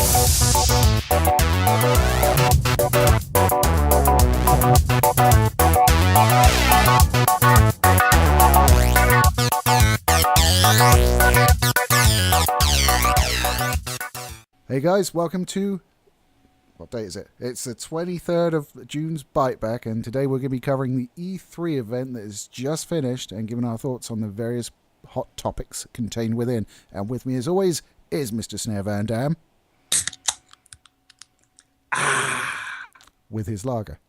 Hey guys, welcome to, what day is it? It's the 23rd of June's Bite Back, and today we're going to be covering the E3 event that is just finished and giving our thoughts on the various hot topics contained within. And with me as always is Mr. Snare Van Dam. With his lager.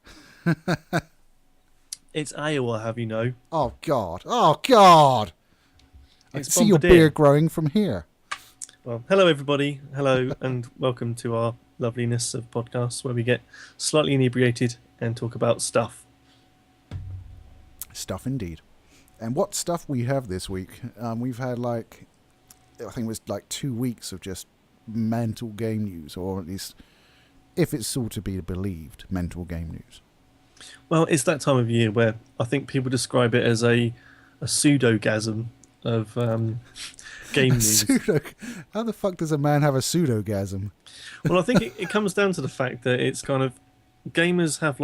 It's ale, I'll have you know. Oh God, oh God! I can see your beard growing from here. Well, hello everybody. Hello and welcome to our loveliness of podcasts where we get slightly inebriated and talk about stuff. Stuff indeed. And what stuff we have this week? We've had I think it was 2 weeks of just mental game news, or at least, if it's still to be believed, mental game news. Well, it's that time of year where I think people describe it as a pseudogasm of game news. How the fuck does a man have a pseudogasm? Well, I think it comes down to the fact that it's kind of gamers have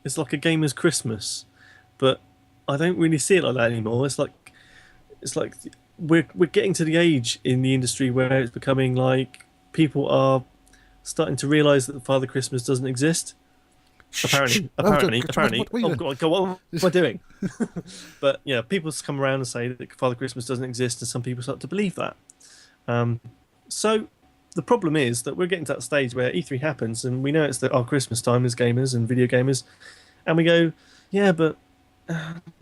it's like a gamer's Christmas, but I don't really see it like that anymore. It's like we're getting to the age in the industry where it's becoming like people are starting to realise that Father Christmas doesn't exist. Apparently. Oh God, what am I doing? But yeah, people come around and say that Father Christmas doesn't exist, and some people start to believe that. So the problem is that we're getting to that stage where E3 happens, and we know it's our Christmas time as gamers and video gamers, and we go, yeah, but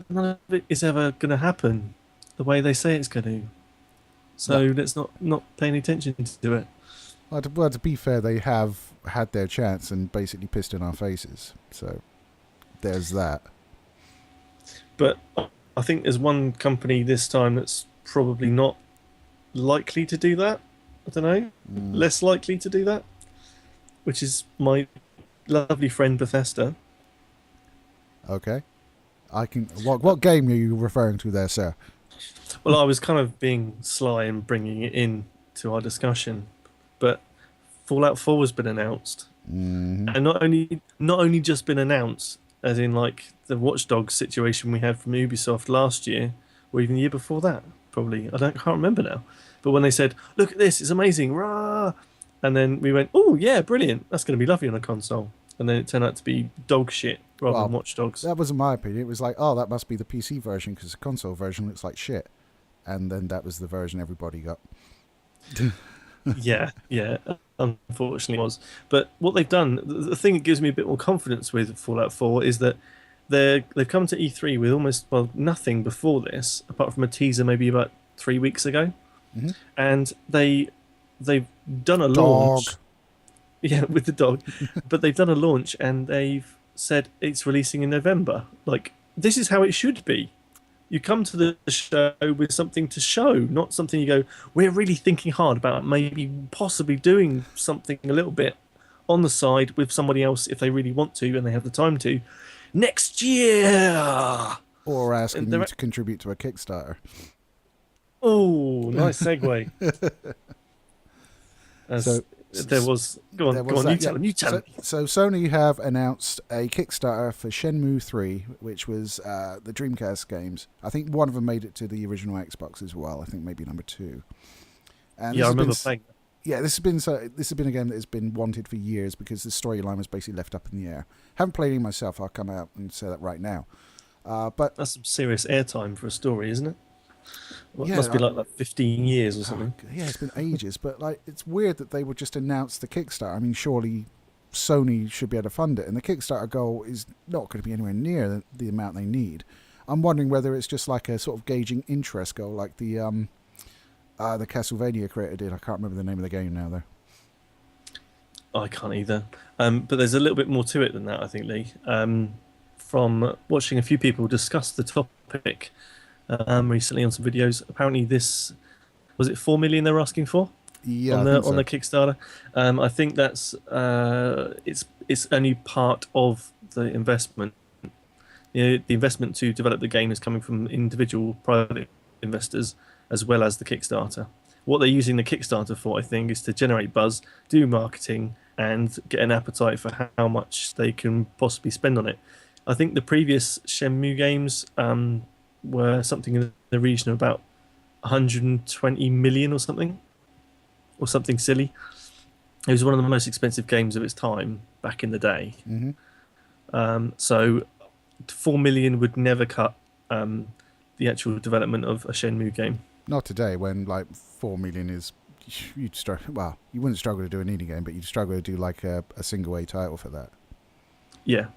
none of it is ever going to happen the way they say it's going to. So let's not pay any attention to it. Well, to be fair, they have had their chance and basically pissed in our faces. So there's that. But I think there's one company this time that's probably not likely to do that. I don't know. Less likely to do that. Which is my lovely friend Bethesda. Okay. What game are you referring to there, sir? Well, I was kind of being sly and bringing it in to our discussion. But Fallout 4 has been announced, and not only just been announced, as in the Watch Dogs situation we had from Ubisoft last year, or even the year before that, probably. Can't remember now. But when they said, "Look at this, it's amazing, rah!" and then we went, "Oh yeah, brilliant, that's going to be lovely on a console," and then it turned out to be dog shit rather than Watch Dogs. That wasn't my opinion. It was like, oh, that must be the PC version because the console version looks like shit, and then that was the version everybody got. Yeah, unfortunately it was. But what they've done, the thing that gives me a bit more confidence with Fallout 4 is that they've come to E3 with almost nothing before this, apart from a teaser maybe about 3 weeks ago, and they've done a launch. Yeah, with the dog, but they've done a launch and they've said it's releasing in November. This is how it should be. You come to the show with something to show, not something you go, we're really thinking hard about maybe possibly doing something a little bit on the side with somebody else if they really want to and they have the time to next year. Or asking you to contribute to a Kickstarter. Oh, nice segue. Go on, you tell me. So Sony have announced a Kickstarter for Shenmue 3, which was the Dreamcast games. I think one of them made it to the original Xbox as well. I think maybe number 2. And I remember playing that. Yeah, this has been a game that has been wanted for years because the storyline was basically left up in the air. Haven't played it myself. I'll come out and say that right now. But that's some serious airtime for a story, isn't it? Well, it must be like 15 years or something. Yeah, it's been ages, but it's weird that they would just announce the Kickstarter. I mean, surely Sony should be able to fund it, and the Kickstarter goal is not going to be anywhere near the amount they need. I'm wondering whether it's just like a sort of gauging interest goal, like the Castlevania creator did. I can't remember the name of the game now, though. I can't either. But there's a little bit more to it than that, I think, Lee. From watching a few people discuss the topic recently on some videos, apparently this was it 4 million they were asking for on the Kickstarter. I think that's it's only part of the investment. The investment to develop the game is coming from individual private investors as well as the Kickstarter. what they're using the Kickstarter for, I think, is to generate buzz, do marketing, and get an appetite for how much they can possibly spend on it. I think the previous Shenmue games were something in the region of about 120 million or something silly. It was one of the most expensive games of its time back in the day. Hmm. So 4 million would never cut the actual development of a Shenmue game. Not today, when like 4 million is, you'd struggle. Well, you wouldn't struggle to do an indie game, but you'd struggle to do like a single A title for that. Yeah.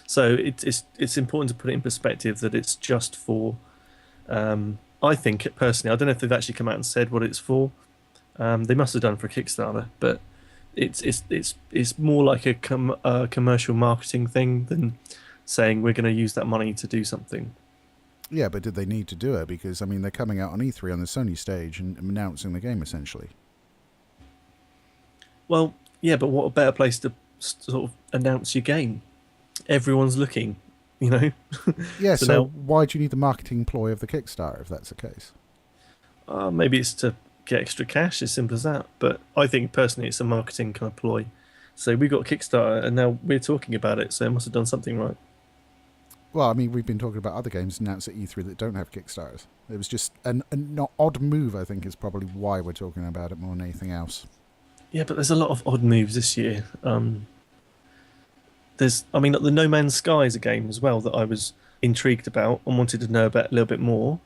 So it's important to put it in perspective that it's just for. I think personally, I don't know if they've actually come out and said what it's for. They must have done for a Kickstarter, but it's more like a commercial marketing thing than saying we're going to use that money to do something. Yeah, but did they need to do it? Because I mean, they're coming out on E3 on the Sony stage and announcing the game essentially. Well, yeah, but what a better place to sort of announce your game? Everyone's looking, you know. Yeah, So so now why do you need the marketing ploy of the Kickstarter if that's the case? maybe it's to get extra cash, as simple as that. But I think personally, it's a marketing kind of ploy. So we got Kickstarter, and now we're talking about it. So it must have done something right. Well, I mean, we've been talking about other games announced at E3 that don't have Kickstarters. It was just an odd move, I think, is probably why we're talking about it more than anything else. Yeah, but there's a lot of odd moves this year. I mean, the No Man's Sky is a game as well that I was intrigued about and wanted to know about a little bit more.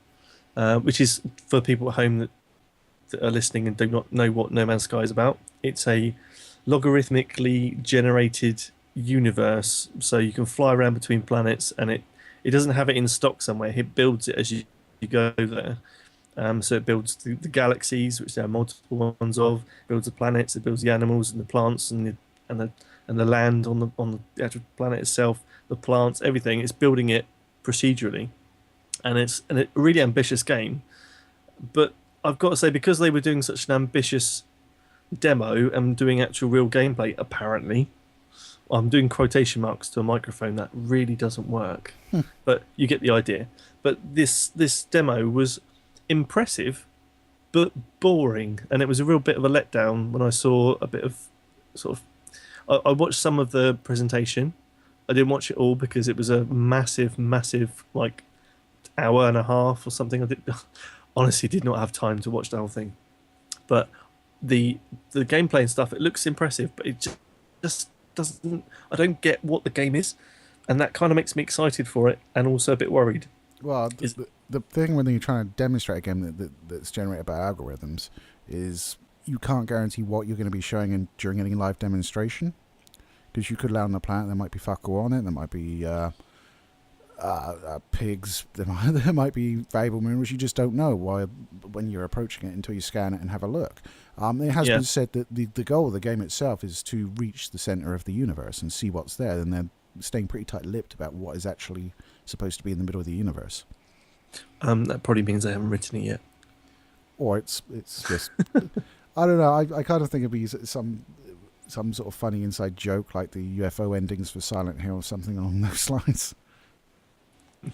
Which is for people at home that are listening and do not know what No Man's Sky is about. It's a logarithmically generated universe, so you can fly around between planets, and it doesn't have it in stock somewhere. It builds it as you go there. So it builds the galaxies, which there are multiple ones of. It builds the planets. It builds the animals and the plants and the land on the actual planet itself, the plants, everything. It's building it procedurally, and it's a really ambitious game. But I've got to say, because they were doing such an ambitious demo and doing actual real gameplay, apparently, I'm doing quotation marks to a microphone that really doesn't work, but you get the idea. But this demo was impressive, but boring, and it was a real bit of a letdown when I saw a bit of sort of. I watched some of the presentation. I didn't watch it all because it was a massive, like hour and a half or something. I honestly did not have time to watch the whole thing. But the gameplay and stuff, it looks impressive, but it just doesn't. I don't get what the game is, and that kind of makes me excited for it and also a bit worried. Well, the thing when you're trying to demonstrate a game that's generated by algorithms is you can't guarantee what you're going to be showing during any live demonstration, because you could land on a planet, there might be fuck all on it, there might be pigs, there might be valuable minerals. You just don't know when you're approaching it until you scan it and have a look. It has been said that the goal of the game itself is to reach the center of the universe and see what's there, and they're staying pretty tight-lipped about what is actually supposed to be in the middle of the universe. That probably means they haven't written it yet. Or it's just I don't know. I kind of think it'd be some sort of funny inside joke like the UFO endings for Silent Hill or something along those lines.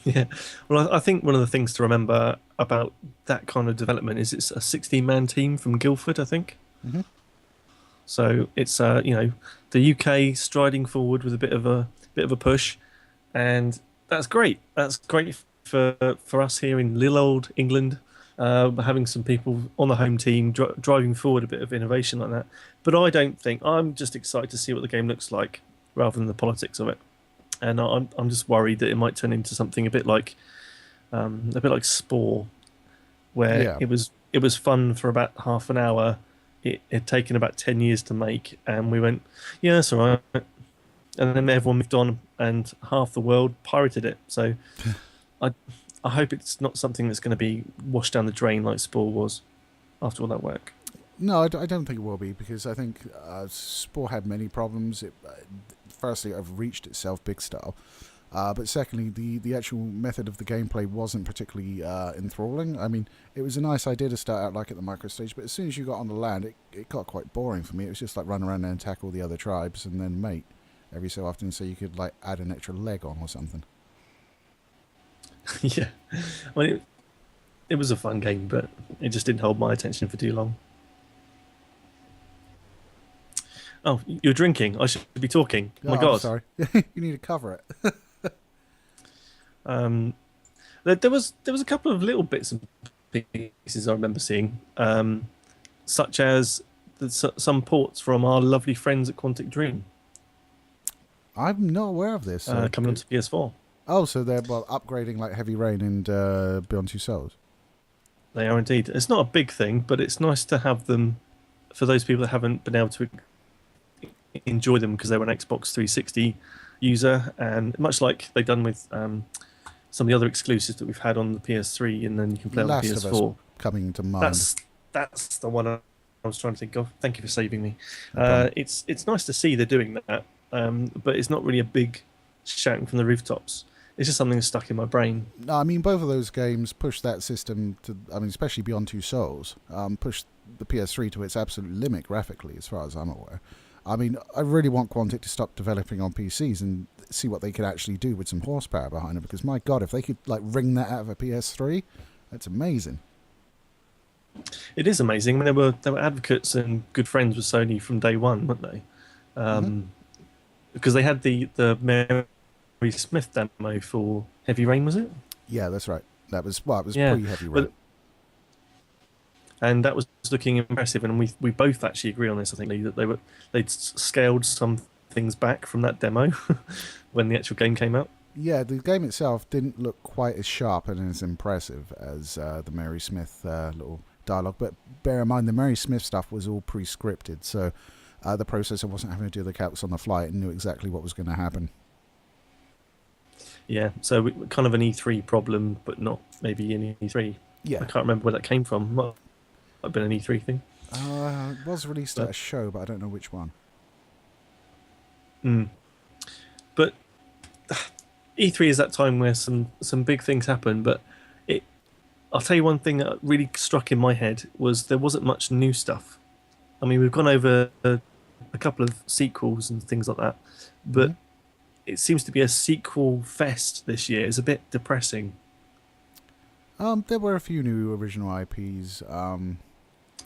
Yeah. Well, I think one of the things to remember about that kind of development is it's a 16-man team from Guildford, I think. Mm-hmm. So it's the UK striding forward with a bit of a push, and that's great. That's great for us here in little old England. Having some people on the home team driving forward a bit of innovation like that. But I'm just excited to see what the game looks like rather than the politics of it. And I'm just worried that it might turn into something a bit like Spore, where it was fun for about half an hour. It had taken about 10 years to make, and we went, yeah, that's all right. And then everyone moved on, and half the world pirated it. So I hope it's not something that's going to be washed down the drain like Spore was after all that work. No, I don't think it will be, because I think Spore had many problems. Firstly, it overreached itself big style. But secondly, the actual method of the gameplay wasn't particularly enthralling. I mean, it was a nice idea to start out like at the micro stage, but as soon as you got on the land, it got quite boring for me. It was just like run around and attack all the other tribes and then mate every so often, so you could like add an extra leg on or something. Yeah. I mean, it was a fun game, but it just didn't hold my attention for too long. Oh, you're drinking. I should be talking. Oh Oh, my I'm God. sorry. You need to cover it. Um, there was a couple of little bits and pieces I remember seeing, such as some ports from our lovely friends at Quantic Dream I'm not aware of this. coming onto PS4. Oh, so they're upgrading like Heavy Rain and Beyond Two Souls. They are indeed. It's not a big thing, but it's nice to have them for those people that haven't been able to enjoy them because they were an Xbox 360 user, and much like they've done with some of the other exclusives that we've had on the PS3, and then you can play on the Last of PS4. Us coming to mind. That's the one I was trying to think of. Thank you for saving me. No problem. It's nice to see they're doing that, but it's not really a big shouting from the rooftops. It's just something that's stuck in my brain. No, I mean both of those games push that system to. I mean, especially Beyond Two Souls, push the PS3 to its absolute limit graphically, as far as I'm aware. I mean, I really want Quantic to stop developing on PCs and see what they could actually do with some horsepower behind it. Because my God, if they could like wring that out of a PS3, that's amazing. It is amazing. I mean, they were advocates and good friends with Sony from day one, weren't they? Because they had the Mary Smith demo for Heavy Rain, was it? Yeah, that's right. That was it was Yeah, pre-Heavy Rain. and that was looking impressive. And we both actually agree on this. I think Lee, that they'd scaled some things back from that demo when the actual game came out. Yeah, the game itself didn't look quite as sharp and as impressive as the Mary Smith little dialogue. But bear in mind, the Mary Smith stuff was all pre-scripted, so the processor wasn't having to do the calcs on the fly and knew exactly what was going to happen. Yeah, so kind of an E3 problem, but not maybe an E3. Yeah, I can't remember where that came from. Might have been an E3 thing. it was released at a show, but I don't know which one. But E3 is that time where some big things happen. But I'll tell you one thing that really struck in my head was there wasn't much new stuff. I mean, we've gone over a couple of sequels and things like that, but it seems to be a sequel fest this year. It's a bit depressing. There were a few new original IPs.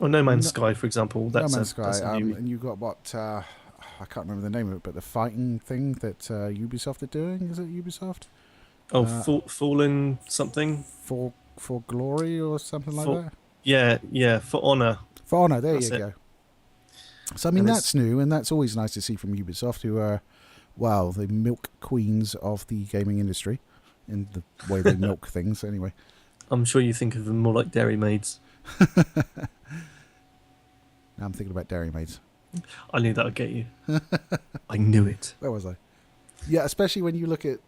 Well, No Man's Sky, for example. No That's Man's a Sky, new... and you got what I can't remember the name of it, but the fighting thing that Ubisoft are doing. Is it Ubisoft? Oh, Fallen something? For Glory or something like that? Yeah, For Honor. For Honor, there That's you it. go. So, I mean, that's new, and that's always nice to see from Ubisoft, who are, well, the milk queens of the gaming industry in the way they milk things, anyway. I'm sure you think of them more like Dairy Maids. Now I'm thinking about Dairy Maids. I knew that would get you. I knew it. Where was I? Yeah, especially when you look at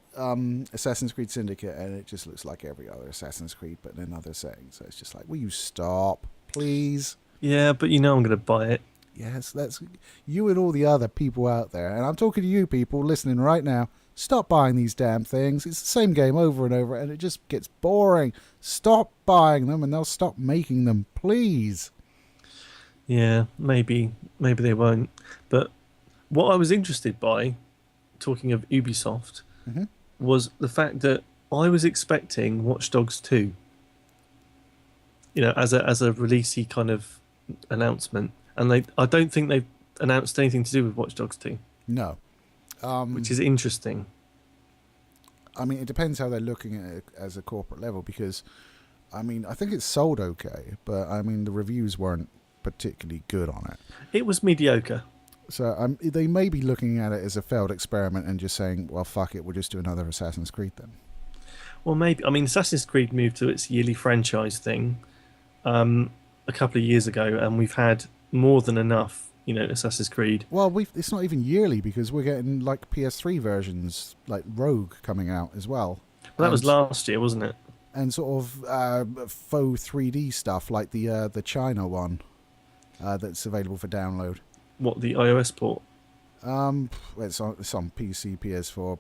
Assassin's Creed Syndicate, and it just looks like every other Assassin's Creed, but in another setting. So it's just like, will you stop, please? Yeah, but you know I'm going to buy it. Yes, that's you and all the other people out there. And I'm talking to you people listening right now. Stop buying these damn things. It's the same game over and over, and it just gets boring. Stop buying them, and they'll stop making them, please. Yeah, maybe they won't. But what I was interested by, talking of Ubisoft, was the fact that I was expecting Watch Dogs 2. You know, as a releasey kind of announcement, and I don't think they've announced anything to do with Watch Dogs 2. No. Which is interesting. I mean, it depends how they're looking at it as a corporate level, because, I mean, I think it's sold okay, but, I mean, the reviews weren't particularly good on it. It was mediocre. So they may be looking at it as a failed experiment and just saying, well, fuck it, we'll just do another Assassin's Creed then. Well, maybe. I mean, Assassin's Creed moved to its yearly franchise thing a couple of years ago, and we've had more than enough, you know, Assassin's Creed. Well, it's not even yearly, because we're getting like PS3 versions, like Rogue, coming out as well. Well, that was last year, wasn't it? And sort of faux 3D stuff, like the China one that's available for download. What, the iOS port? It's on PC, PS4,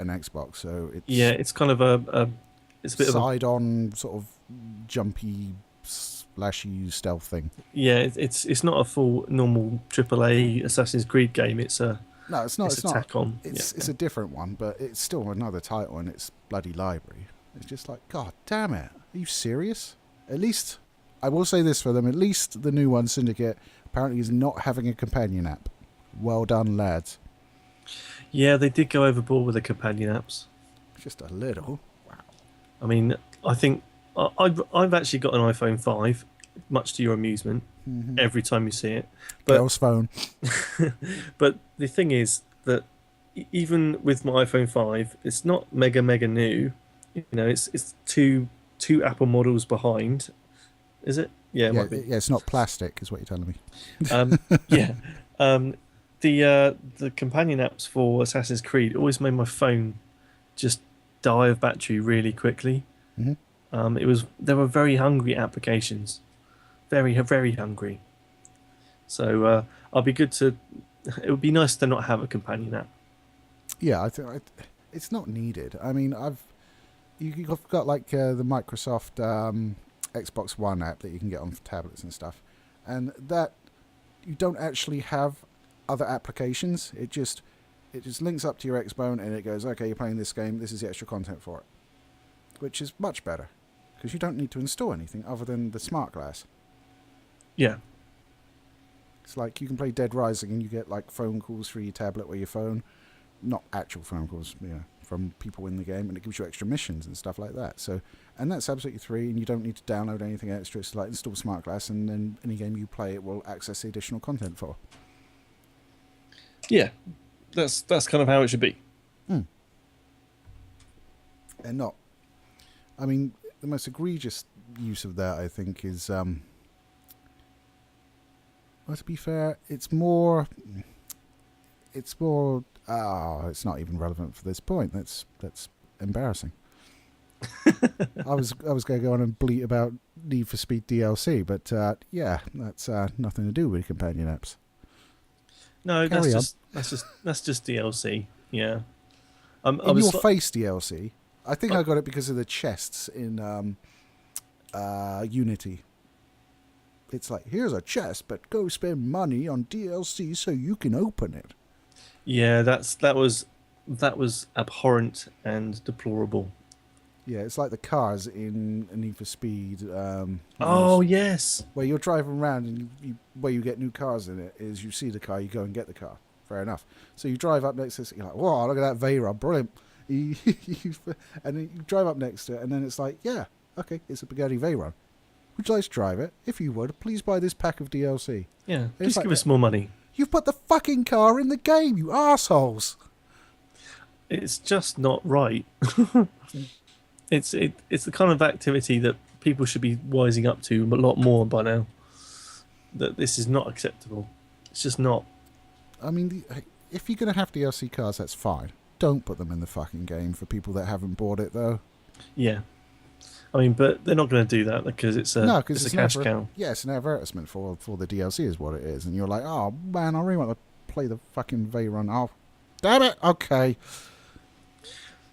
and Xbox. So it's kind of it's a bit side-on sort of jumpy, splashy stealth thing. Yeah, it's not a full normal AAA Assassin's Creed game. It's not. It's a tack on. It's a different one, but it's still another title in its bloody library. It's just like, God damn it! Are you serious? At least, I will say this for them, at least the new one, Syndicate, apparently is not having a companion app. Well done, lads. Yeah, they did go overboard with the companion apps. Just a little. Wow. I mean, I think I've actually got an iPhone 5, much to your amusement, every time you see it. But Girl's phone. but the thing is that even with my iPhone 5, it's not mega new. You know, it's two Apple models behind. Is it? Yeah, it might be. Yeah, it's not plastic, is what you're telling me. Yeah. The companion apps for Assassin's Creed always made my phone just die of battery really quickly. There were very hungry applications, very hungry. So I'll be good to. It would be nice to not have a companion app. Yeah, I think it's not needed. I mean, you've got like the Microsoft Xbox One app that you can get on tablets and stuff, and that you don't actually have other applications. It just links up to your Xbone and it goes, okay, you're playing this game. This is the extra content for it, which is much better because you don't need to install anything other than the smart glass. Yeah. It's like you can play Dead Rising and you get like phone calls through your tablet or your phone, not actual phone calls, from people in the game, and it gives you extra missions and stuff like that. So, and that's absolutely free, and you don't need to download anything extra. It's like install Smart Glass, and then any game you play, it will access the additional content for. Yeah, that's kind of how it should be. And not. I mean, the most egregious use of that, I think, is. Well, to be fair, it's more. It's not even relevant for this point. That's embarrassing. I was going to go on and bleat about Need for Speed DLC, but yeah, that's nothing to do with companion apps. No, that's just DLC. Yeah. In your face DLC. I think I got it because of the chests in Unity. It's like, here's a chest, but go spend money on DLC so you can open it. Yeah, that was abhorrent and deplorable. Yeah, it's like the cars in Need for Speed. Yes. Where you're driving around and where you get new cars in it is you see the car, you go and get the car. Fair enough. So you drive up next to it, you're like, whoa, look at that Veyron, brilliant. And then you drive up next to it, and then it's like, yeah, okay, it's a Bugatti Veyron. Would you like to drive it? If you would, please buy this pack of DLC. Yeah, please give us more money. You've put the fucking car in the game, you assholes. It's just not right. It's the kind of activity that people should be wising up to a lot more by now. That this is not acceptable. It's just not. I mean, if you're going to have DLC cars, that's fine. Don't put them in the fucking game for people that haven't bought it, though. Yeah. I mean, but they're not going to do that because it's a cash cow. Yeah, it's an advertisement for the DLC is what it is. And you're like, oh, man, I really want to play the fucking Veyron. Oh, damn it. Okay.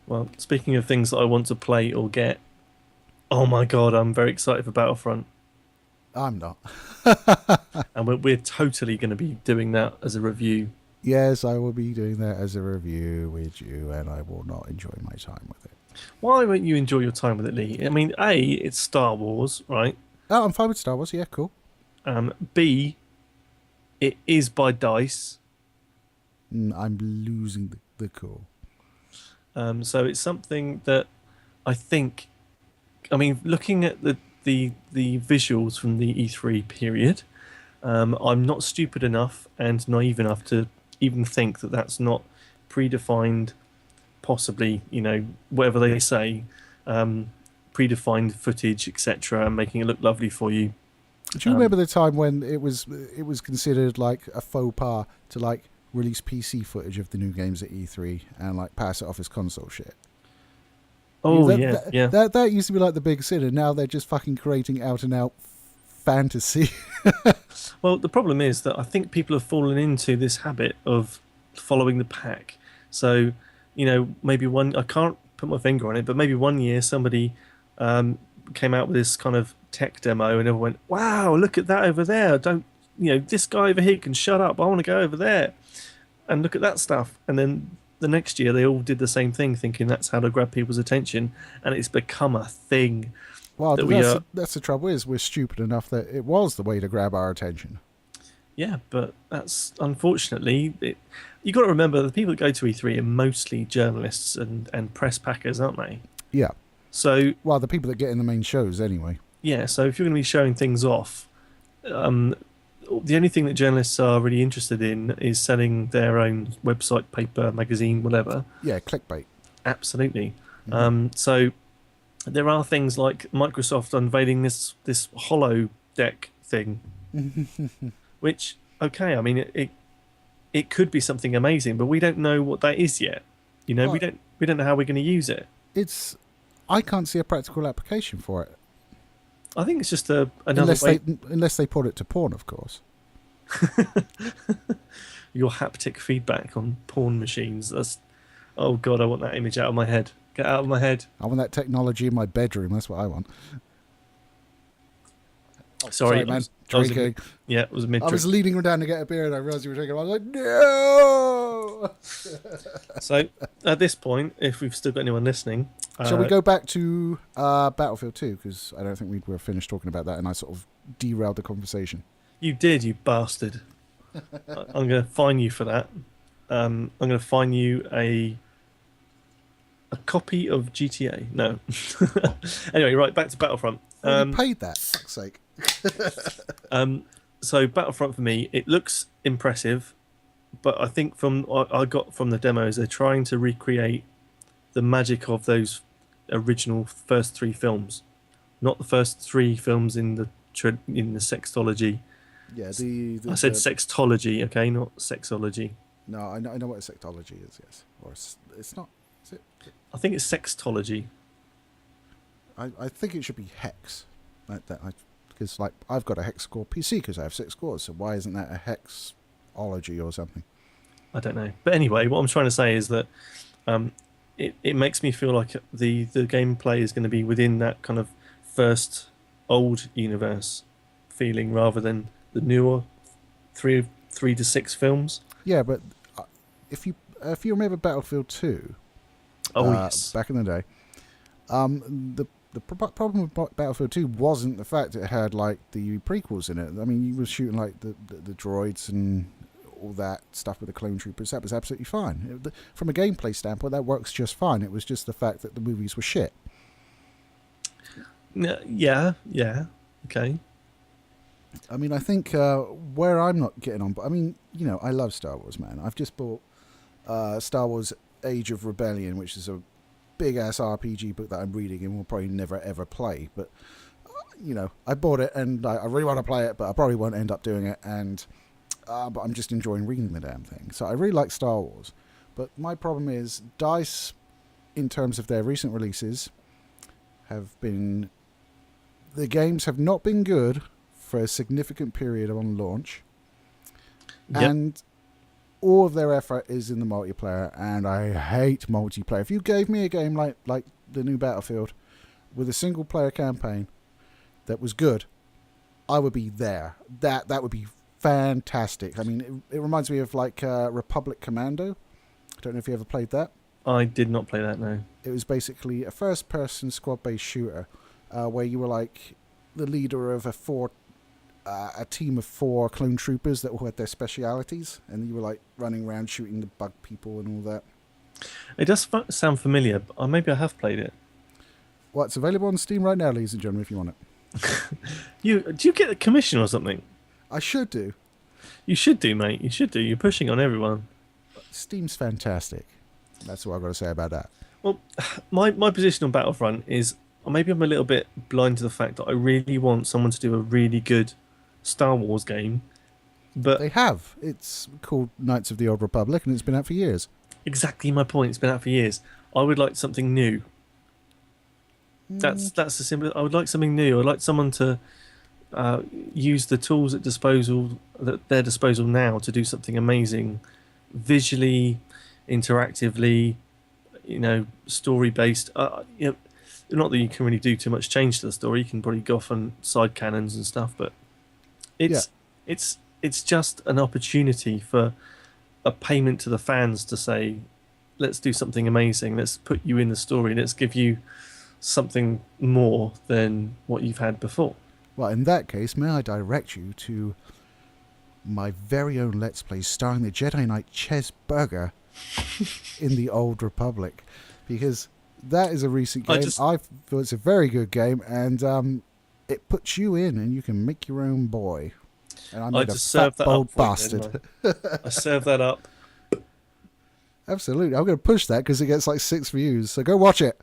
Well, speaking of things that I want to play or get, oh my god, I'm very excited for Battlefront. I'm not. And we're totally going to be doing that as a review. Yes, I will be doing that as a review with you, and I will not enjoy my time with it. Why won't you enjoy your time with it, Lee? I mean, A, it's Star Wars, right? Oh, I'm fine with Star Wars. Yeah, cool. B, it is by DICE. I'm losing the cool. So it's something that I think. I mean, looking at the visuals from the E3 period, I'm not stupid enough and naive enough to even think that that's not predefined. Possibly, whatever they say, predefined footage, etc., and making it look lovely for you. Do you remember the time when it was considered like a faux pas to like release PC footage of the new games at E3 and like pass it off as console shit? Oh, yeah. That used to be like the big sin, and now they're just fucking creating out and out fantasy. Well, the problem is that I think people have fallen into this habit of following the pack. So, maybe I can't put my finger on it, but maybe one year somebody came out with this kind of tech demo and everyone went, wow, look at that over there. This guy over here can shut up. I want to go over there and look at that stuff. And then the next year they all did the same thing, thinking that's how to grab people's attention. And it's become a thing. Well, that we are. that's the trouble is we're stupid enough that it was the way to grab our attention. Yeah, but that's unfortunately it. You got to remember the people that go to E3 are mostly journalists and press packers, aren't they? Yeah. So Well, the people that get in the main shows anyway. yeah, so if you're going to be showing things off, um, the only thing that journalists are really interested in is selling their own website, paper, magazine, whatever. Yeah, clickbait. Absolutely. So there are things like Microsoft unveiling this hollow deck thing, which okay, I mean it could be something amazing, but we don't know what that is yet. You know, Well, we don't know how we're going to use it. it's I can't see a practical application for it I think it's just another way. unless they put it to porn, of course. Your haptic feedback on porn machines. That's oh god, I want that image out of my head. Get out of my head. I want that technology in my bedroom. That's what I want. Sorry, man. I was Drinking. yeah, it was mid. I was leading her down to get a beer and I realised you were drinking. I was like, no! So at this point, if we've still got anyone listening, Shall we go back to Battlefield 2? Because I don't think we were finished talking about that and I sort of derailed the conversation. You did, you bastard. I'm going to fine you for that. I'm going to fine you a copy of GTA. No. Anyway, right, back to Battlefront. You paid that, for fuck's sake. So Battlefront for me, it looks impressive, but I think from what I got from the demos, they're trying to recreate the magic of those original first three films, not the first three films in the sextology. Yeah, I said sextology, okay, not sexology. No, I know what a sextology is, yes. Or it's not, is it? I think it's sextology. I think it should be hex. Because like I've got a hex score PC because I have 6 scores, so why isn't that a hexology or something? I don't know. But anyway, what I'm trying to say is that it makes me feel like the gameplay is going to be within that kind of first old universe feeling rather than the newer 3 to 6 films. Yeah, but if you remember Battlefield 2, yes, back in the day, the problem with Battlefield 2 wasn't the fact it had like the prequels in it. I mean, you were shooting like the droids and all that stuff with the clone troopers. That was absolutely fine. From a gameplay standpoint, that works just fine. It was just the fact that the movies were shit. Yeah, okay. I mean, I think where I'm not getting on, but I mean, you know, I love Star Wars, man. I've just bought Star Wars Age of Rebellion, which is a big-ass RPG book that I'm reading and will probably never, ever play. But, you know, I bought it and I really want to play it, but I probably won't end up doing it. And but I'm just enjoying reading the damn thing. So I really like Star Wars. But my problem is DICE, in terms of their recent releases, have been... The games have not been good for a significant period on launch. Yep. And all of their effort is in the multiplayer, and I hate multiplayer. If you gave me a game like the new Battlefield with a single player campaign that was good, I would be there. That would be fantastic. I mean, it reminds me of like Republic Commando. I don't know if you ever played that. I did not play that, no. It was basically a first-person squad-based shooter where you were like the leader of a team of 4 clone troopers that all had their specialities, and you were like running around shooting the bug people and all that. It does sound familiar, but maybe I have played it. Well, it's available on Steam right now, ladies and gentlemen, if you want it. Do you get a commission or something? I should do. You should do, mate. You should do. You're pushing on everyone. Steam's fantastic. That's what I've got to say about that. Well, my position on Battlefront is maybe I'm a little bit blind to the fact that I really want someone to do a really good Star Wars game. But they have. It's called Knights of the Old Republic, and it's been out for years. Exactly my point. It's been out for years. I would like something new. That's the simple. I would like something new. I'd like someone to use the tools at their disposal now to do something amazing, visually, interactively, story based. Not that you can really do too much change to the story. You can probably go off on side cannons and stuff, but it's just an opportunity for a payment to the fans to say, let's do something amazing. Let's put you in the story. Let's give you something more than what you've had before. Well, in that case, may I direct you to my very own Let's Play starring the Jedi Knight Ches Burger in the Old Republic, because that is a recent game. I feel it's a very good game, and it puts you in, and you can make your own boy. And I made a fat, bold bastard. I served that up. Absolutely. I'm going to push that because it gets like 6 views, so go watch it.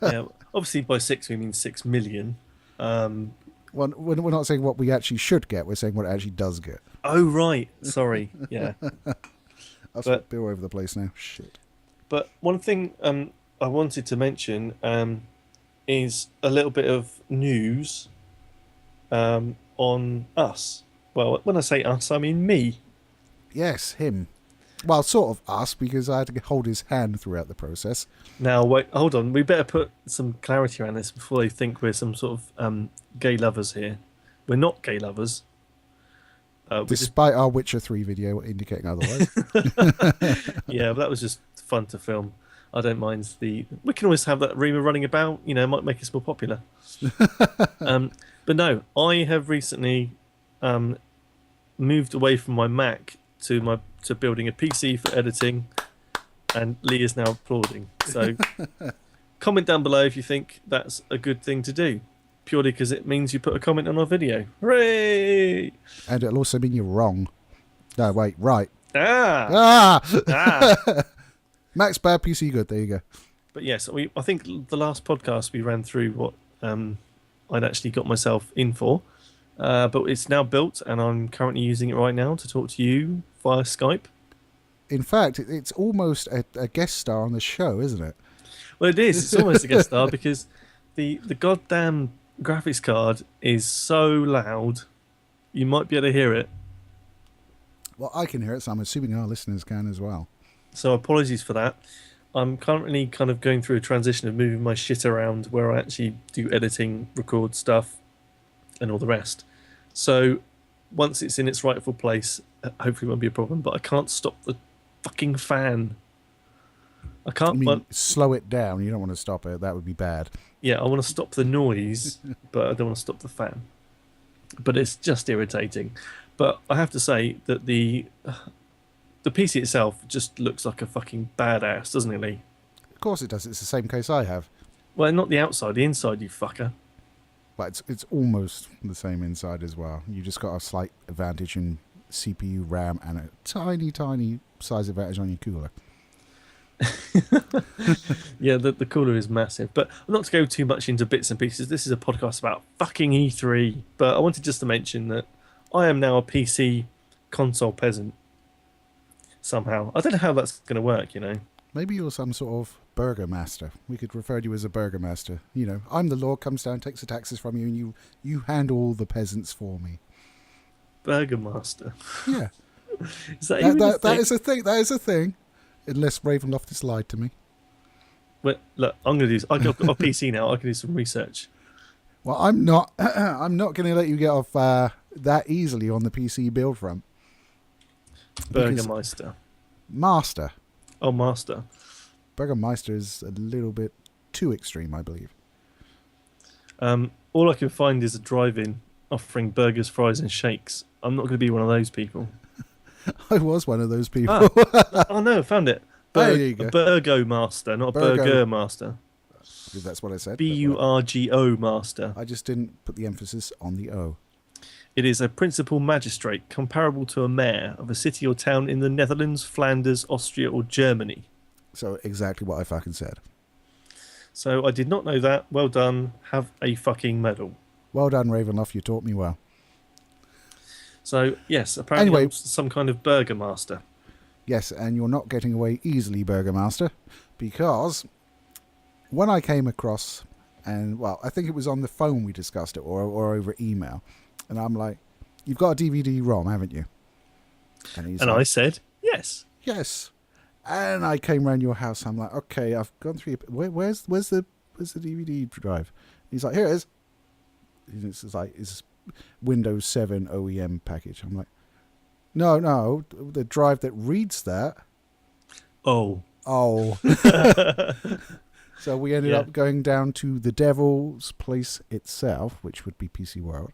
Yeah, obviously by 6 we mean 6 million. Well, we're not saying what we actually should get, we're saying what it actually does get. Oh, right. Sorry. Yeah. I'll spit beer over the place now. Shit. But one thing I wanted to mention is a little bit of news on us. Well, when I say us, I mean me. Yes, him. Well, sort of us, because I had to hold his hand throughout the process. Now, wait, hold on. We better put some clarity around this before they think we're some sort of gay lovers here. We're not gay lovers. Despite our Witcher 3 video indicating otherwise. Yeah, but that was just fun to film. I don't mind we can always have that rumor running about, it might make us more popular. But no, I have recently moved away from my Mac to building a PC for editing, and Lee is now applauding. So comment down below if you think that's a good thing to do, purely because it means you put a comment on our video. Hooray! And it'll also mean you're wrong. No, wait, right. Ah! Mac's bad, PC good. There you go. But yes, I think the last podcast we ran through what I'd actually got myself in for. But it's now built, and I'm currently using it right now to talk to you via Skype. In fact, it's almost a guest star on the show, isn't it? Well, it is. It's almost a guest star because the goddamn graphics card is so loud, you might be able to hear it. Well, I can hear it, so I'm assuming our listeners can as well. So apologies for that. I'm currently kind of going through a transition of moving my shit around where I actually do editing, record stuff, and all the rest. So once it's in its rightful place, hopefully it won't be a problem. But I can't stop the fucking fan. I can't. Slow it down. You don't want to stop it. That would be bad. Yeah, I want to stop the noise, but I don't want to stop the fan. But it's just irritating. But I have to say that the PC itself just looks like a fucking badass, doesn't it, Lee? Of course it does. It's the same case I have. Well, not the outside, the inside, you fucker. But it's almost the same inside as well. You just got a slight advantage in CPU, RAM, and a tiny, tiny size advantage on your cooler. Yeah, the cooler is massive. But not to go too much into bits and pieces, this is a podcast about fucking E3. But I wanted just to mention that I am now a PC console peasant. Somehow. I don't know how that's going to work, Maybe you're some sort of burger master. We could refer to you as a burger master. I'm the law, comes down, takes the taxes from you, and you handle all the peasants for me. Burger master. Yeah. Is that even a thing? That is a thing. That is a thing. Unless Ravenloft has lied to me. Well, look, I got a PC now. I can do some research. Well, I'm not. I'm not going to let you get off that easily on the PC build front. Burgermeister. Master. Oh, master. Burgermeister is a little bit too extreme, I believe. All I can find is a drive-in offering burgers, fries, and shakes. I'm not going to be one of those people. I was one of those people. Oh no, I found it. There you go. A Burgo Master, not a Burger Master. That's what I said. Burgo Master. I just didn't put the emphasis on the O. It is a principal magistrate comparable to a mayor of a city or town in the Netherlands, Flanders, Austria, or Germany. So exactly what I fucking said. So I did not know that. Well done. Have a fucking medal. Well done, Ravenloft. You taught me well. So, yes, apparently anyway, I'm some kind of burger master. Yes, and you're not getting away easily, Burger Master, because when I came across, and, well, I think it was on the phone we discussed it, or over email, and I'm like, you've got a DVD-ROM, haven't you? And I said, yes. Yes. And I came around your house, I'm like, okay, I've gone through, where's the DVD drive? He's like, here it is. It's like, it's Windows 7 OEM package. I'm like, no, the drive that reads that. Oh. So we ended up going down to the Devil's Place itself, which would be PC World.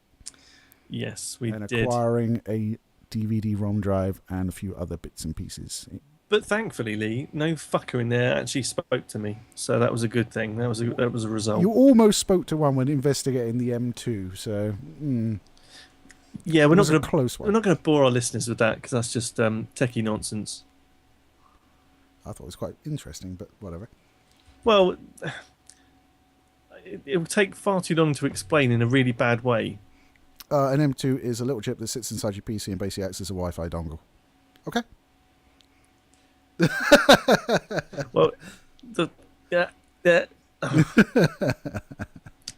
Yes, we and did. acquiring a DVD-ROM drive and a few other bits and pieces. But thankfully, Lee, no fucker in there actually spoke to me, so that was a good thing. That was a result. You almost spoke to one when investigating the M2, so yeah, we're not going to bore our listeners with that because that's just techie nonsense. I thought it was quite interesting, but whatever. Well, it would take far too long to explain in a really bad way. An M2 is a little chip that sits inside your PC and basically acts as a Wi-Fi dongle. Okay. Well,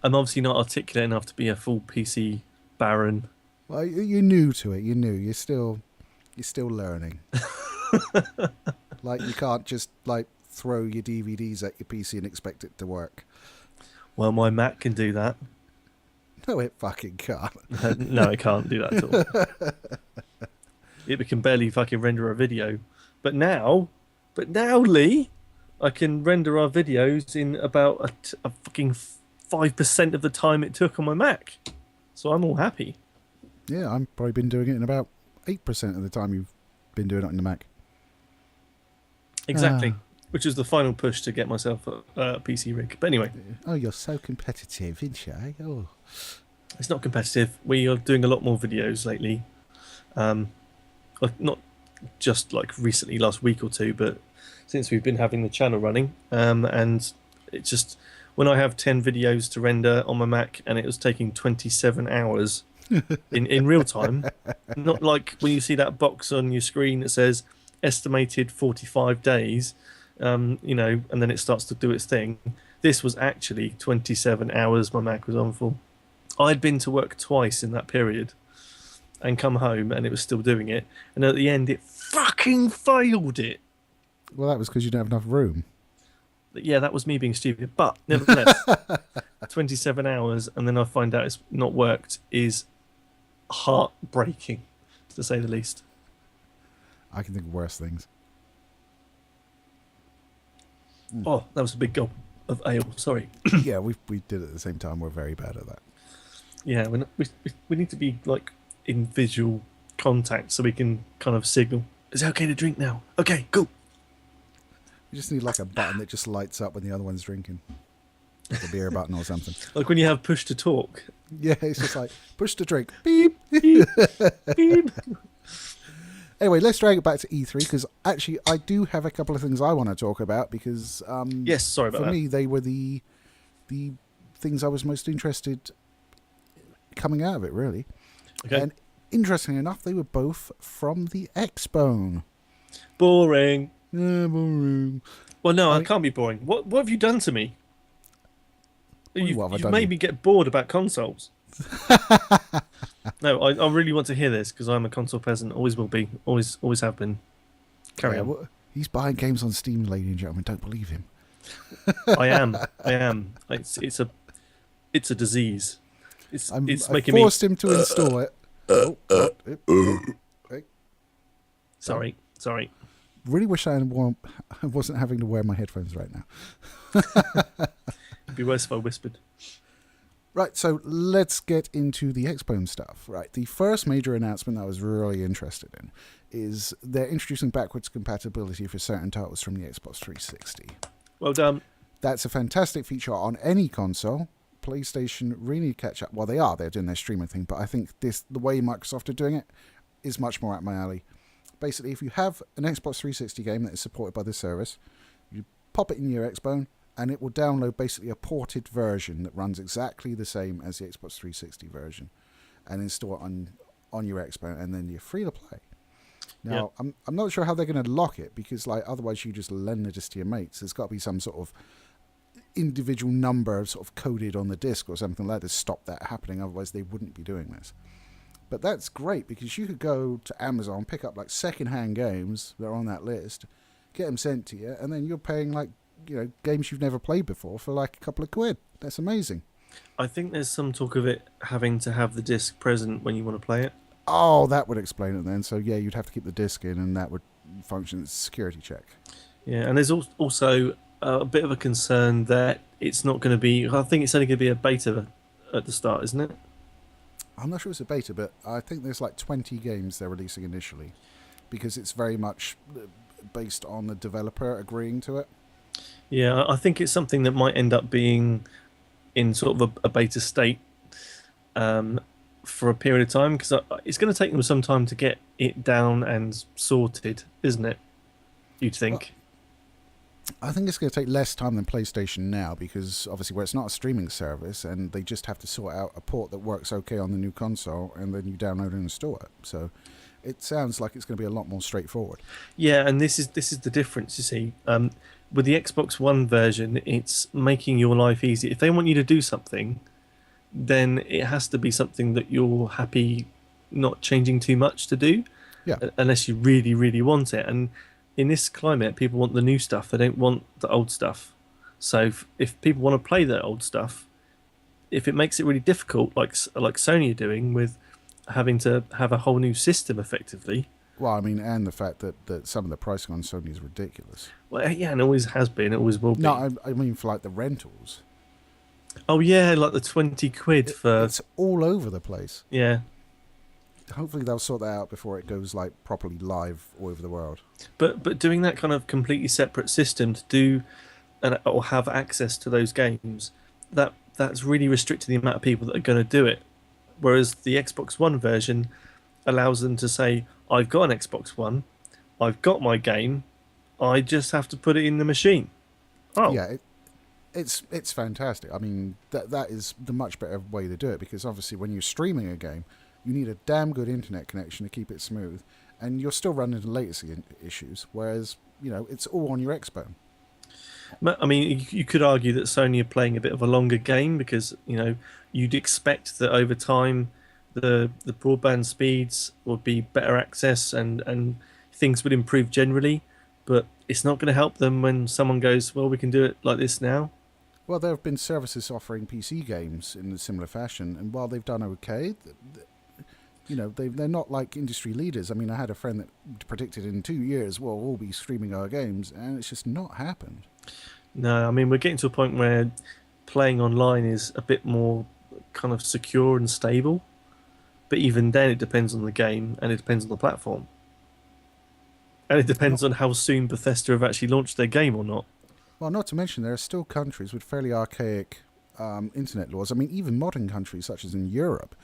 I'm obviously not articulate enough to be a full PC baron. Well, you're new to it. You're new. You're still learning. Like you can't just throw your DVDs at your PC and expect it to work. Well, my Mac can do that. No, it fucking can't. No, it can't do that at all. It can barely fucking render a video. But now, Lee, I can render our videos in about a fucking 5% of the time it took on my Mac. So I'm all happy. Yeah, I've probably been doing it in about 8% of the time you've been doing it on the Mac. Exactly. Which is the final push to get myself a PC rig. But anyway. Oh, you're so competitive, aren't you? Oh. It's not competitive. We are doing a lot more videos lately. Not just recently, last week or two, but since we've been having the channel running. And it's just, when I have 10 videos to render on my Mac and it was taking 27 hours in real time, not like when you see that box on your screen that says estimated 45 days, and then it starts to do its thing. This was actually 27 hours my Mac was on for. I'd been to work twice in that period and come home and it was still doing it. And at the end, it fucking failed it. Well, that was because you don't have enough room. Yeah, that was me being stupid. But nevertheless, 27 hours and then I find out it's not worked is heartbreaking, to say the least. I can think of worse things. Oh, that was a big gulp of ale. Sorry. Yeah, we did it at the same time. We're very bad at that. Yeah, we need to be in visual contact so we can kind of signal. Is it okay to drink now? Okay, cool. You just need a button that just lights up when the other one's drinking. Like a beer button or something. Like when you have push to talk. Yeah, it's just push to drink. Beep. Beep. Beep. Anyway, let's drag it back to E3 because actually I do have a couple of things I want to talk about because yes, sorry about for that. me they were the things I was most interested coming out of it, really. Okay. And interestingly enough, they were both from the X-Bone. Boring. Yeah, boring. Well, no, I can't be boring. What have you done to me? You've made me get bored about consoles. No, I really want to hear this because I'm a console peasant. Always will be. Always have been. Carry on. Well, he's buying games on Steam, ladies and gentlemen. Don't believe him. I am. It's a disease. It's making me. I forced him to install it. Hey. Sorry. Really wish I wasn't having to wear my headphones right now. It'd be worse if I whispered. Right, so let's get into the X-Bone stuff. Right, the first major announcement that I was really interested in is they're introducing backwards compatibility for certain titles from the Xbox 360. Well done. That's a fantastic feature on any console. PlayStation really need to catch up. Well, they're doing their streaming thing, but I think the way Microsoft are doing it is much more up my alley. Basically, if you have an Xbox 360 game that is supported by this service, you pop it in your X-Bone, and it will download basically a ported version that runs exactly the same as the Xbox 360 version and install it on your Xbox, and then you're free to play. Now, I'm not sure how they're going to lock it because otherwise you just lend the disc to your mates. There's got to be some sort of individual number sort of coded on the disc or something like that to stop that happening. Otherwise, they wouldn't be doing this. But that's great because you could go to Amazon, pick up second-hand games that are on that list, get them sent to you, and then you're paying games you've never played before for a couple of quid. That's amazing. I think there's some talk of it having to have the disc present when you want to play it. Oh, that would explain it then. So yeah, you'd have to keep the disc in, and that would function as a security check. Yeah, and there's also a bit of a concern that it's not going to be. I think it's only going to be a beta at the start, isn't it? I'm not sure it's a beta, but I think there's like 20 games they're releasing initially because it's very much based on the developer agreeing to it. Yeah, I think it's something that might end up being in sort of a beta state um, for a period of time because it's going to take them some time to get it down and sorted, isn't it? You'd Well, think. I think it's going to take less time than PlayStation now because obviously where it's not a streaming service and they just have to sort out a port that works okay on the new console and then you download and install it. So it sounds like it's going to be a lot more straightforward. Yeah, and this is the difference. You see, with the Xbox One version, it's making your life easy. If they want you to do something, then it has to be something that you're happy not changing too much to do, Yeah. unless you really, really want it. And in this climate, people want the new stuff. They don't want the old stuff. So if people want to play the old stuff, if it makes it really difficult, like Sony are doing with having to have a whole new system effectively. Well, I mean, and the fact that some of the pricing on Sony is ridiculous. Well, yeah, and always has been, it always will be. No, I mean for like the rentals. Oh yeah, like the 20 quid for It's all over the place. yeah. Hopefully they'll sort that out before it goes like properly live all over the world. But doing that kind of completely separate system to do or have access to those games, that's really restricted the amount of people that are going to do it. Whereas the Xbox One version allows them to say, I've got an Xbox One, I've got my game, I just have to put it in the machine. Oh, Yeah, it's fantastic. I mean, that is the much better way to do it because obviously when you're streaming a game, you need a damn good internet connection to keep it smooth, and you're still running into latency issues. Whereas it's all on your Xbone. I mean, you could argue that Sony are playing a bit of a longer game because you'd expect that over time the broadband speeds would be better access and things would improve generally. But it's not going to help them when someone goes, well, we can do it like this now. Well, there have been services offering PC games in a similar fashion, and while they've done okay, they're not like industry leaders. I mean, I had a friend that predicted in 2 years we'll all be streaming our games, and it's just not happened. No, I mean, we're getting to a point where playing online is a bit more kind of secure and stable. But even then, it depends on the game and it depends on the platform. And it depends on how soon Bethesda have actually launched their game or not. Well, not to mention there are still countries with fairly archaic internet laws. I mean, even modern countries such as in Europe,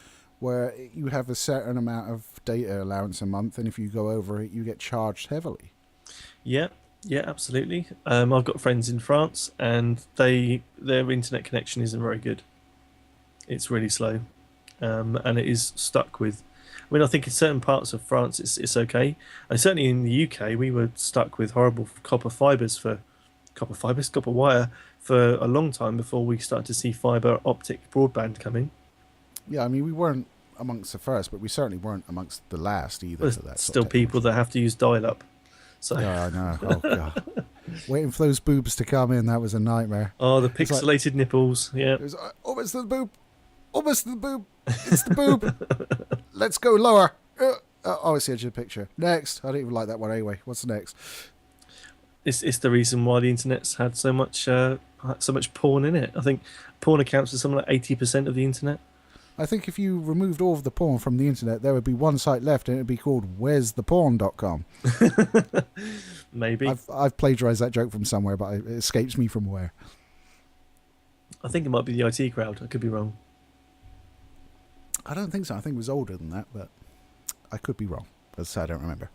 where you have a certain amount of data allowance a month, and if you go over it, you get charged heavily. Yeah, yeah, absolutely. I've got friends in France, and their internet connection isn't very good. It's really slow, and it is stuck with. I mean, I think in certain parts of France it's okay, and certainly in the UK we were stuck with horrible copper wire for a long time before we started to see fibre optic broadband coming. Yeah, I mean, we weren't amongst the first, but we certainly weren't amongst the last either. There's For that still people that have to use dial-up. So, Yeah, I know. Oh god, waiting for those boobs to come in, that was a nightmare. oh, the It's like- pixelated nipples. Yeah. It was almost the boob, almost the boob. It's the boob. Let's go lower. Oh, it's the edge of the picture. Next, I don't even like that one anyway. What's next? It's the reason why the internet's had so much porn in it. I think porn accounts for something like 80% of the internet. I think if you removed all of the porn from the internet, there would be one site left, and it would be called where'stheporn.com. Maybe. I've plagiarized that joke from somewhere, but it escapes me from where. I think it might be the IT crowd. I could be wrong. I don't think so. I think it was older than that, but I could be wrong. As I say, I don't remember.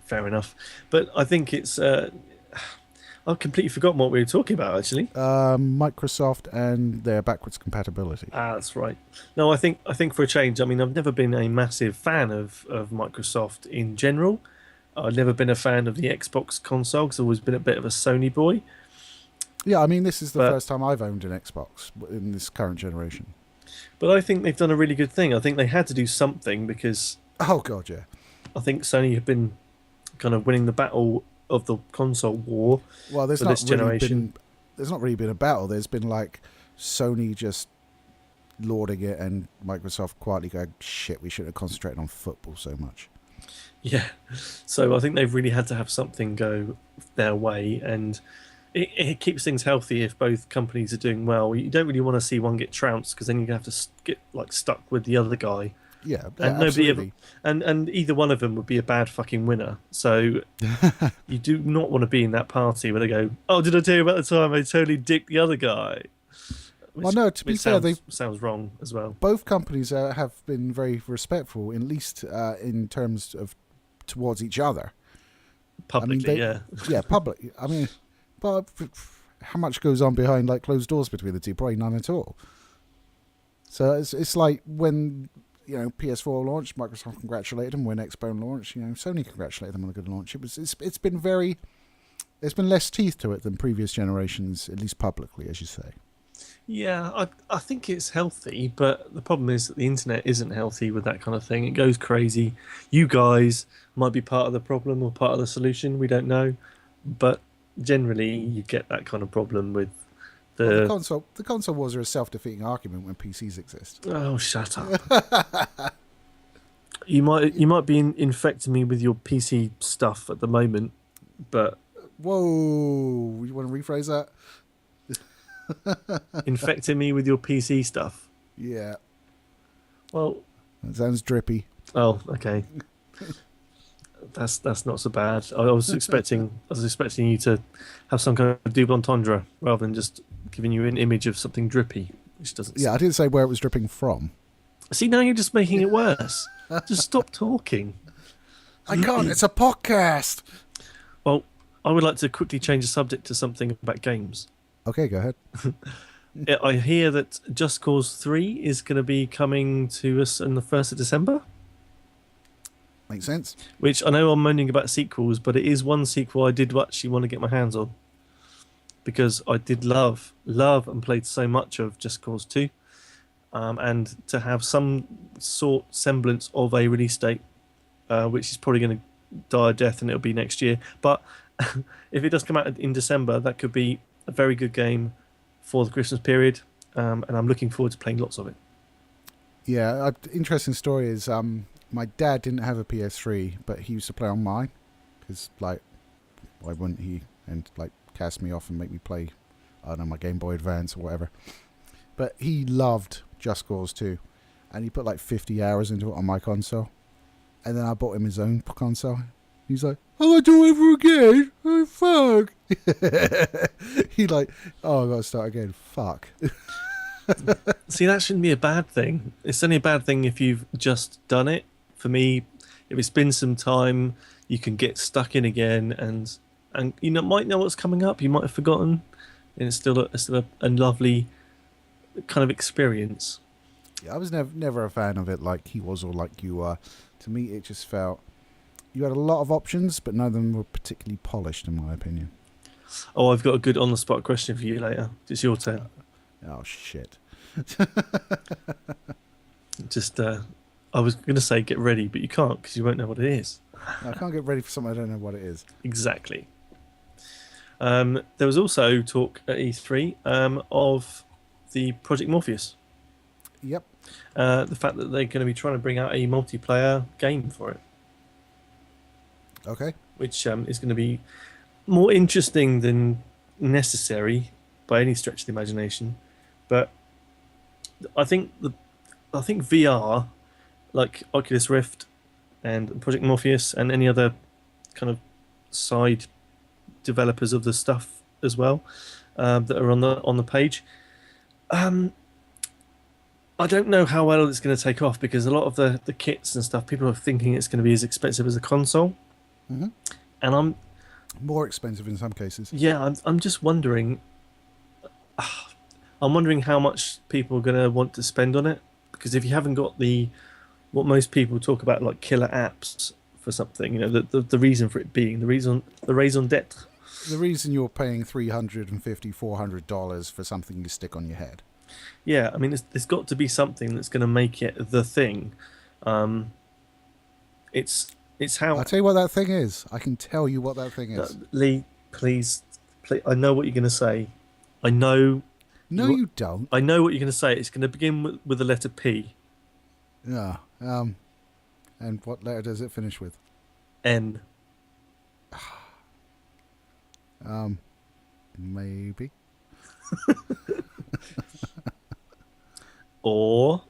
Fair enough. But I think it's. I've completely forgotten what we were talking about, actually. Microsoft and their backwards compatibility. Ah, that's right. No, I think for a change. I mean, I've never been a massive fan of Microsoft in general. I've never been a fan of the Xbox console because I've always been a bit of a Sony boy. Yeah, I mean, this is the first time I've owned an Xbox in this current generation. But I think they've done a really good thing. I think they had to do something because Oh, God, yeah. I think Sony have been kind of winning the battle of the console war Well, for this generation. There's not really been a battle. There's been, like, Sony just lauding it and Microsoft quietly going, shit, we should have concentrated on football so much. Yeah. So I think they've really had to have something go their way. And it keeps things healthy if both companies are doing well. You don't really want to see one get trounced because then you have to get like stuck with the other guy, Yeah, and nobody ever, absolutely. and either one of them would be a bad fucking winner. So you do not want to be in that party where they go, "Oh, did I tell you about the time I totally dicked the other guy?" Well, Which no, to be which fair, they sounds wrong as well both companies have been very respectful, at least in terms of towards each other. I mean, publicly. Yeah, yeah, public. I mean, but how much goes on behind like closed doors between the two? Probably none at all. So it's like when PS4 launched, Microsoft congratulated them. When Xbox launched, Sony congratulated them on a good launch. It's been very there's been less teeth to it than previous generations, at least publicly, as you say. yeah. I think it's healthy, but the problem is that the internet isn't healthy with that kind of thing. It goes crazy. You guys might be part of the problem or part of the solution. We don't know, but generally you get that kind of problem with Well, the. the console wars are a self-defeating argument when PCs exist. Oh, shut up. You might be infecting me with your PC stuff at the moment, but Whoa, you want to rephrase that? infecting me with your PC stuff. Yeah, Well, that sounds drippy. oh, okay. That's not so bad. I was expecting you to have some kind of double entendre rather than just giving you an image of something drippy, which doesn't. Yeah, I didn't say where it was dripping from. See, now you're just making it worse. Just stop talking. I can't. It's a podcast. Well, I would like to quickly change the subject to something about games. Okay, go ahead. I hear that Just Cause 3 is going to be coming to us on the 1st of December, Makes sense. which I know I'm moaning about sequels, but it is one sequel I did actually want to get my hands on because I did love and played so much of Just Cause 2. And to have some sort semblance of a release date, which is probably going to die a death and it'll be next year. But if it does come out in December, that could be a very good game for the Christmas period, and I'm looking forward to playing lots of it. Yeah, interesting story is my dad didn't have a PS3, but he used to play on mine because like why wouldn't he? And like cast me off and make me play I don't know my Game Boy Advance or whatever. But he loved Just Cause 2, and he put like 50 hours into it on my console, and then I bought him his own console. He's like, "I want to do it ever again. Oh fuck!" He like, "Oh, I got to start again. Fuck." See, that shouldn't be a bad thing. It's only a bad thing if you've just done it. For me, if it's been some time, you can get stuck in again, and you might know what's coming up. You might have forgotten, and it's still a lovely kind of experience. Yeah, I was never a fan of it like he was or like you are. To me, it just felt you had a lot of options, but none of them were particularly polished, in my opinion. Oh, I've got a good on-the-spot question for you later. It's your turn. Oh shit! Just, I was going to say get ready, but you can't because you won't know what it is. I can't get ready for something I don't know what it is. Exactly. There was also talk at E3 of the Project Morpheus. Yep. The fact that they're going to be trying to bring out a multiplayer game for it, Okay. which is going to be more interesting than necessary by any stretch of the imagination. But I think VR, like Oculus Rift and Project Morpheus and any other kind of side developers of the stuff as well that are on the page. I don't know how well it's going to take off because a lot of the kits and stuff, people are thinking it's going to be as expensive as a console, Mm-hmm. and I'm More expensive in some cases. yeah, I'm just wondering. I'm wondering how much people are going to want to spend on it because if you haven't got what most people talk about like killer apps for something, the reason for it being the raison d'être. The reason you're paying $350, $400 for something you stick on your head. Yeah, I mean, there's got to be something that's going to make it the thing. It's how. I'll tell you what that thing is. I can tell you what that thing is. Lee, please. I know what you're going to say. I know. No, you don't. I know what you're going to say. It's going to begin with the letter P. Yeah. And what letter does it finish with? N. Maybe. Or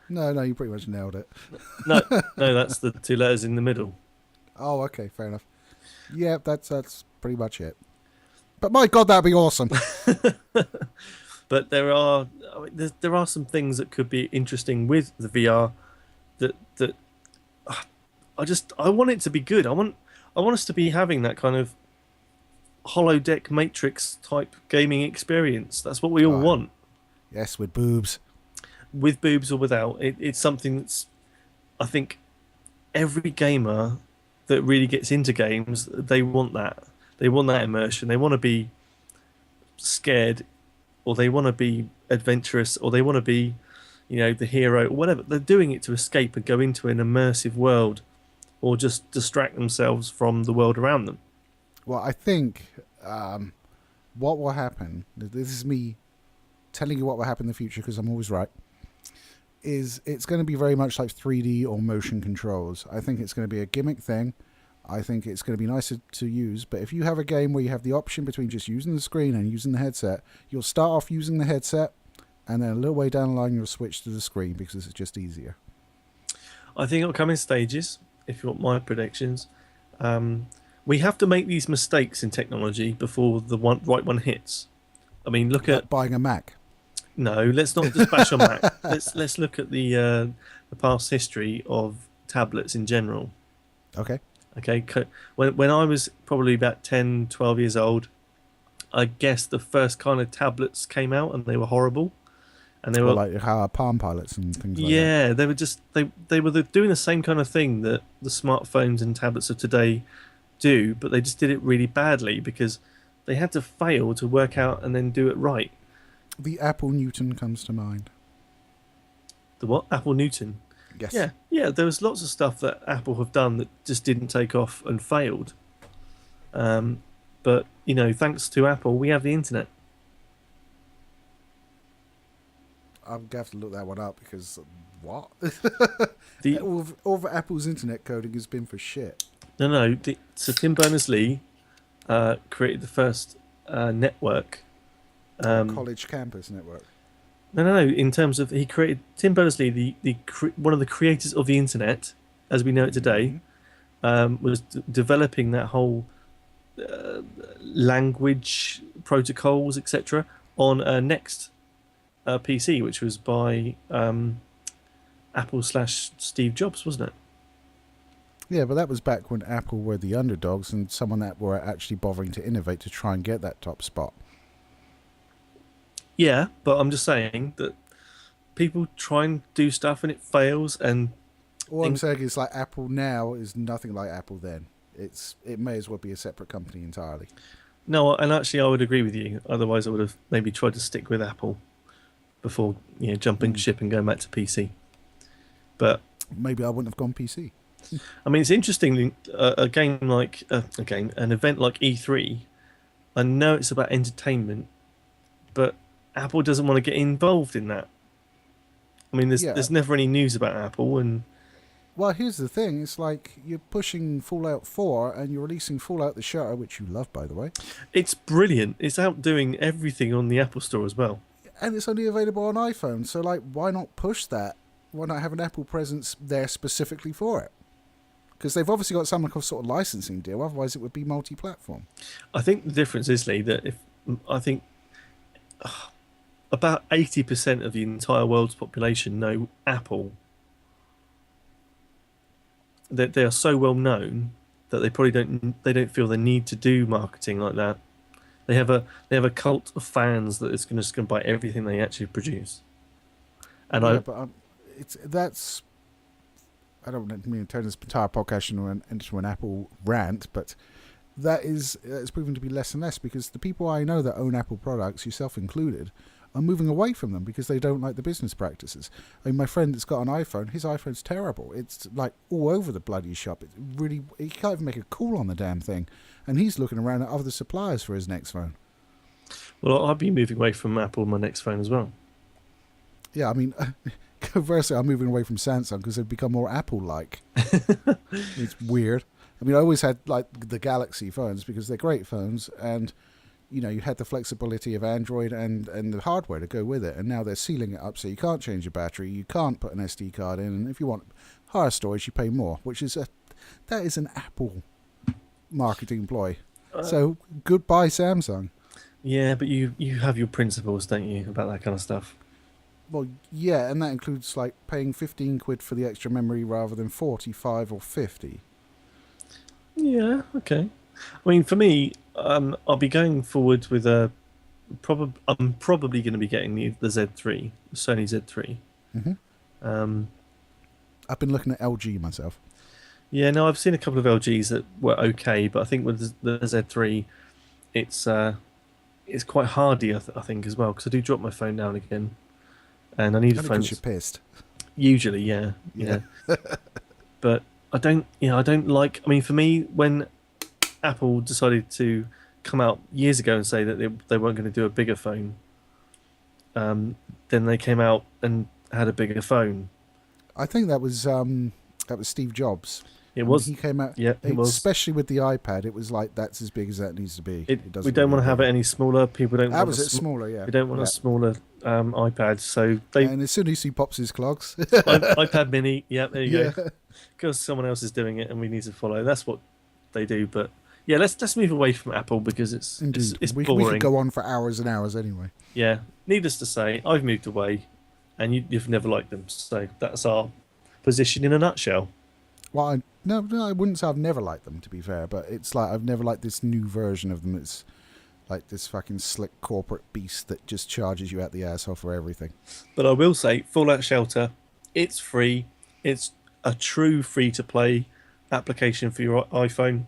No, you pretty much nailed it. no, no, that's the two letters in the middle. Oh, okay, fair enough. Yeah, that's pretty much it. But my God, that'd be awesome. But there are some things that could be interesting with the VR that I want it to be good. I want us to be having that kind of holodeck Matrix type gaming experience. That's what we all Ah, want, yes, with boobs. with boobs or without. It's something that's, I think, every gamer that really gets into games, they want that. They want that immersion. They want to be scared, or they want to be adventurous, or they want to be, the hero, or whatever. They're doing it to escape and go into an immersive world, or just distract themselves from the world around them. Well, I think what will happen, this is me telling you what will happen in the future because I'm always right, is it's going to be very much like 3D or motion controls. I think it's going to be a gimmick thing. I think it's going to be nicer to use. But if you have a game where you have the option between just using the screen and using the headset, you'll start off using the headset, and then a little way down the line you'll switch to the screen because it's just easier. I think it'll come in stages, if you want my predictions. We have to make these mistakes in technology before the right one hits. I mean, look Like at buying a Mac. no, let's not just bash on Mac. Let's look at the past history of tablets in general. Okay. Okay, when I was probably about 10, 12 years old, I guess the first kind of tablets came out and they were horrible, and they were like how Palm Pilots and things like that. yeah, they were just they were doing the same kind of thing that the smartphones and tablets of today do, but they just did it really badly because they had to fail to work out and then do it right. The Apple Newton comes to mind. The what? Apple Newton. Yes. Yeah. There was lots of stuff that Apple have done that just didn't take off and failed. But thanks to Apple, we have the internet. I'm going to have to look that one up because what? The all of Apple's internet coding has been for shit. no. So Tim Berners-Lee created the first network. College campus network. No. In terms of Tim Berners-Lee, one of the creators of the internet, as we know it today, was developing that whole language protocols, etc., on Next PC, which was by Apple / Steve Jobs, wasn't it? Yeah, but that was back when Apple were the underdogs and someone that were actually bothering to innovate to try and get that top spot. Yeah, but I'm just saying that people try and do stuff and it fails, and All I'm saying is like Apple now is nothing like Apple then. It may as well be a separate company entirely. no, and actually I would agree with you. Otherwise, I would have maybe tried to stick with Apple before jumping ship and going back to PC. But Maybe I wouldn't have gone PC. I mean, it's interesting. An event like E3. I know it's about entertainment, but Apple doesn't want to get involved in that. I mean, there's never any news about Apple, and Well, here's the thing. It's like you're pushing Fallout 4 and you're releasing Fallout the Shutter, which you love, by the way. it's brilliant. It's outdoing everything on the Apple Store as well. And it's only available on iPhone. So, like, why not push that? Why not have an Apple presence there specifically for it? Because they've obviously got some sort of licensing deal. Otherwise, it would be multi-platform. I think the difference is, Lee, that I think about 80% of the entire world's population know Apple. They are so well known that they probably don't feel the need to do marketing like that. They have a cult of fans that is just going to buy everything they actually produce. And that's. I don't mean to turn this entire podcast into an Apple rant, but it's proven to be less and less because the people I know that own Apple products, yourself included, are moving away from them because they don't like the business practices. I mean, my friend that's got an iPhone, his iPhone's terrible. It's like all over the bloody shop. It's really, he can't even make a call on the damn thing, and he's looking around at other suppliers for his next phone. Well, I'll be moving away from Apple on my next phone as well. Yeah, I mean, conversely, I'm moving away from Samsung because they've become more Apple-like. It's weird. I mean, I always had like the Galaxy phones because they're great phones, and you had the flexibility of Android and the hardware to go with it. And now they're sealing it up so you can't change your battery, you can't put an SD card in, and if you want higher storage, you pay more, which is that is an Apple marketing ploy. So goodbye, Samsung. Yeah, but you have your principles, don't you, about that kind of stuff? Well, yeah, and that includes like paying 15 quid for the extra memory rather than 45 or 50. Yeah, okay. I mean, for me, I'll be going forward with a I'm probably going to be getting the Z3, Sony Z3. Hmm. Um, I've been looking at LG myself. yeah, no, I've seen a couple of LGs that were okay, but I think with the Z3, it's it's quite hardy, I think, as well, because I do drop my phone down again, and I need a Only phone. because you're pissed. Usually, yeah, Yeah. but I don't like. I mean, for me, when Apple decided to come out years ago and say that they weren't going to do a bigger phone, then they came out and had a bigger phone. I think that was Steve Jobs. It When was, he came out, yeah, it was. especially with the iPad. It was like that's as big as that needs to be. It We doesn't don't really want to have bigger. it any smaller. People don't. That want was a it smaller, yeah. We don't want Yeah. a smaller iPad. So they And as soon as he pops his clogs, iPad Mini. Yeah, there you yeah. go. Because someone else is doing it, and we need to follow. That's what they do. But yeah, let's move away from Apple because Indeed, it's we boring. could go on for hours and hours anyway. Yeah. Needless to say, I've moved away, and you've never liked them. So that's our position in a nutshell. Well, no, I wouldn't say I've never liked them, to be fair, but it's like I've never liked this new version of them. It's like this fucking slick corporate beast that just charges you out the asshole for everything. But I will say, Fallout Shelter, it's free. It's a true free-to-play application for your iPhone.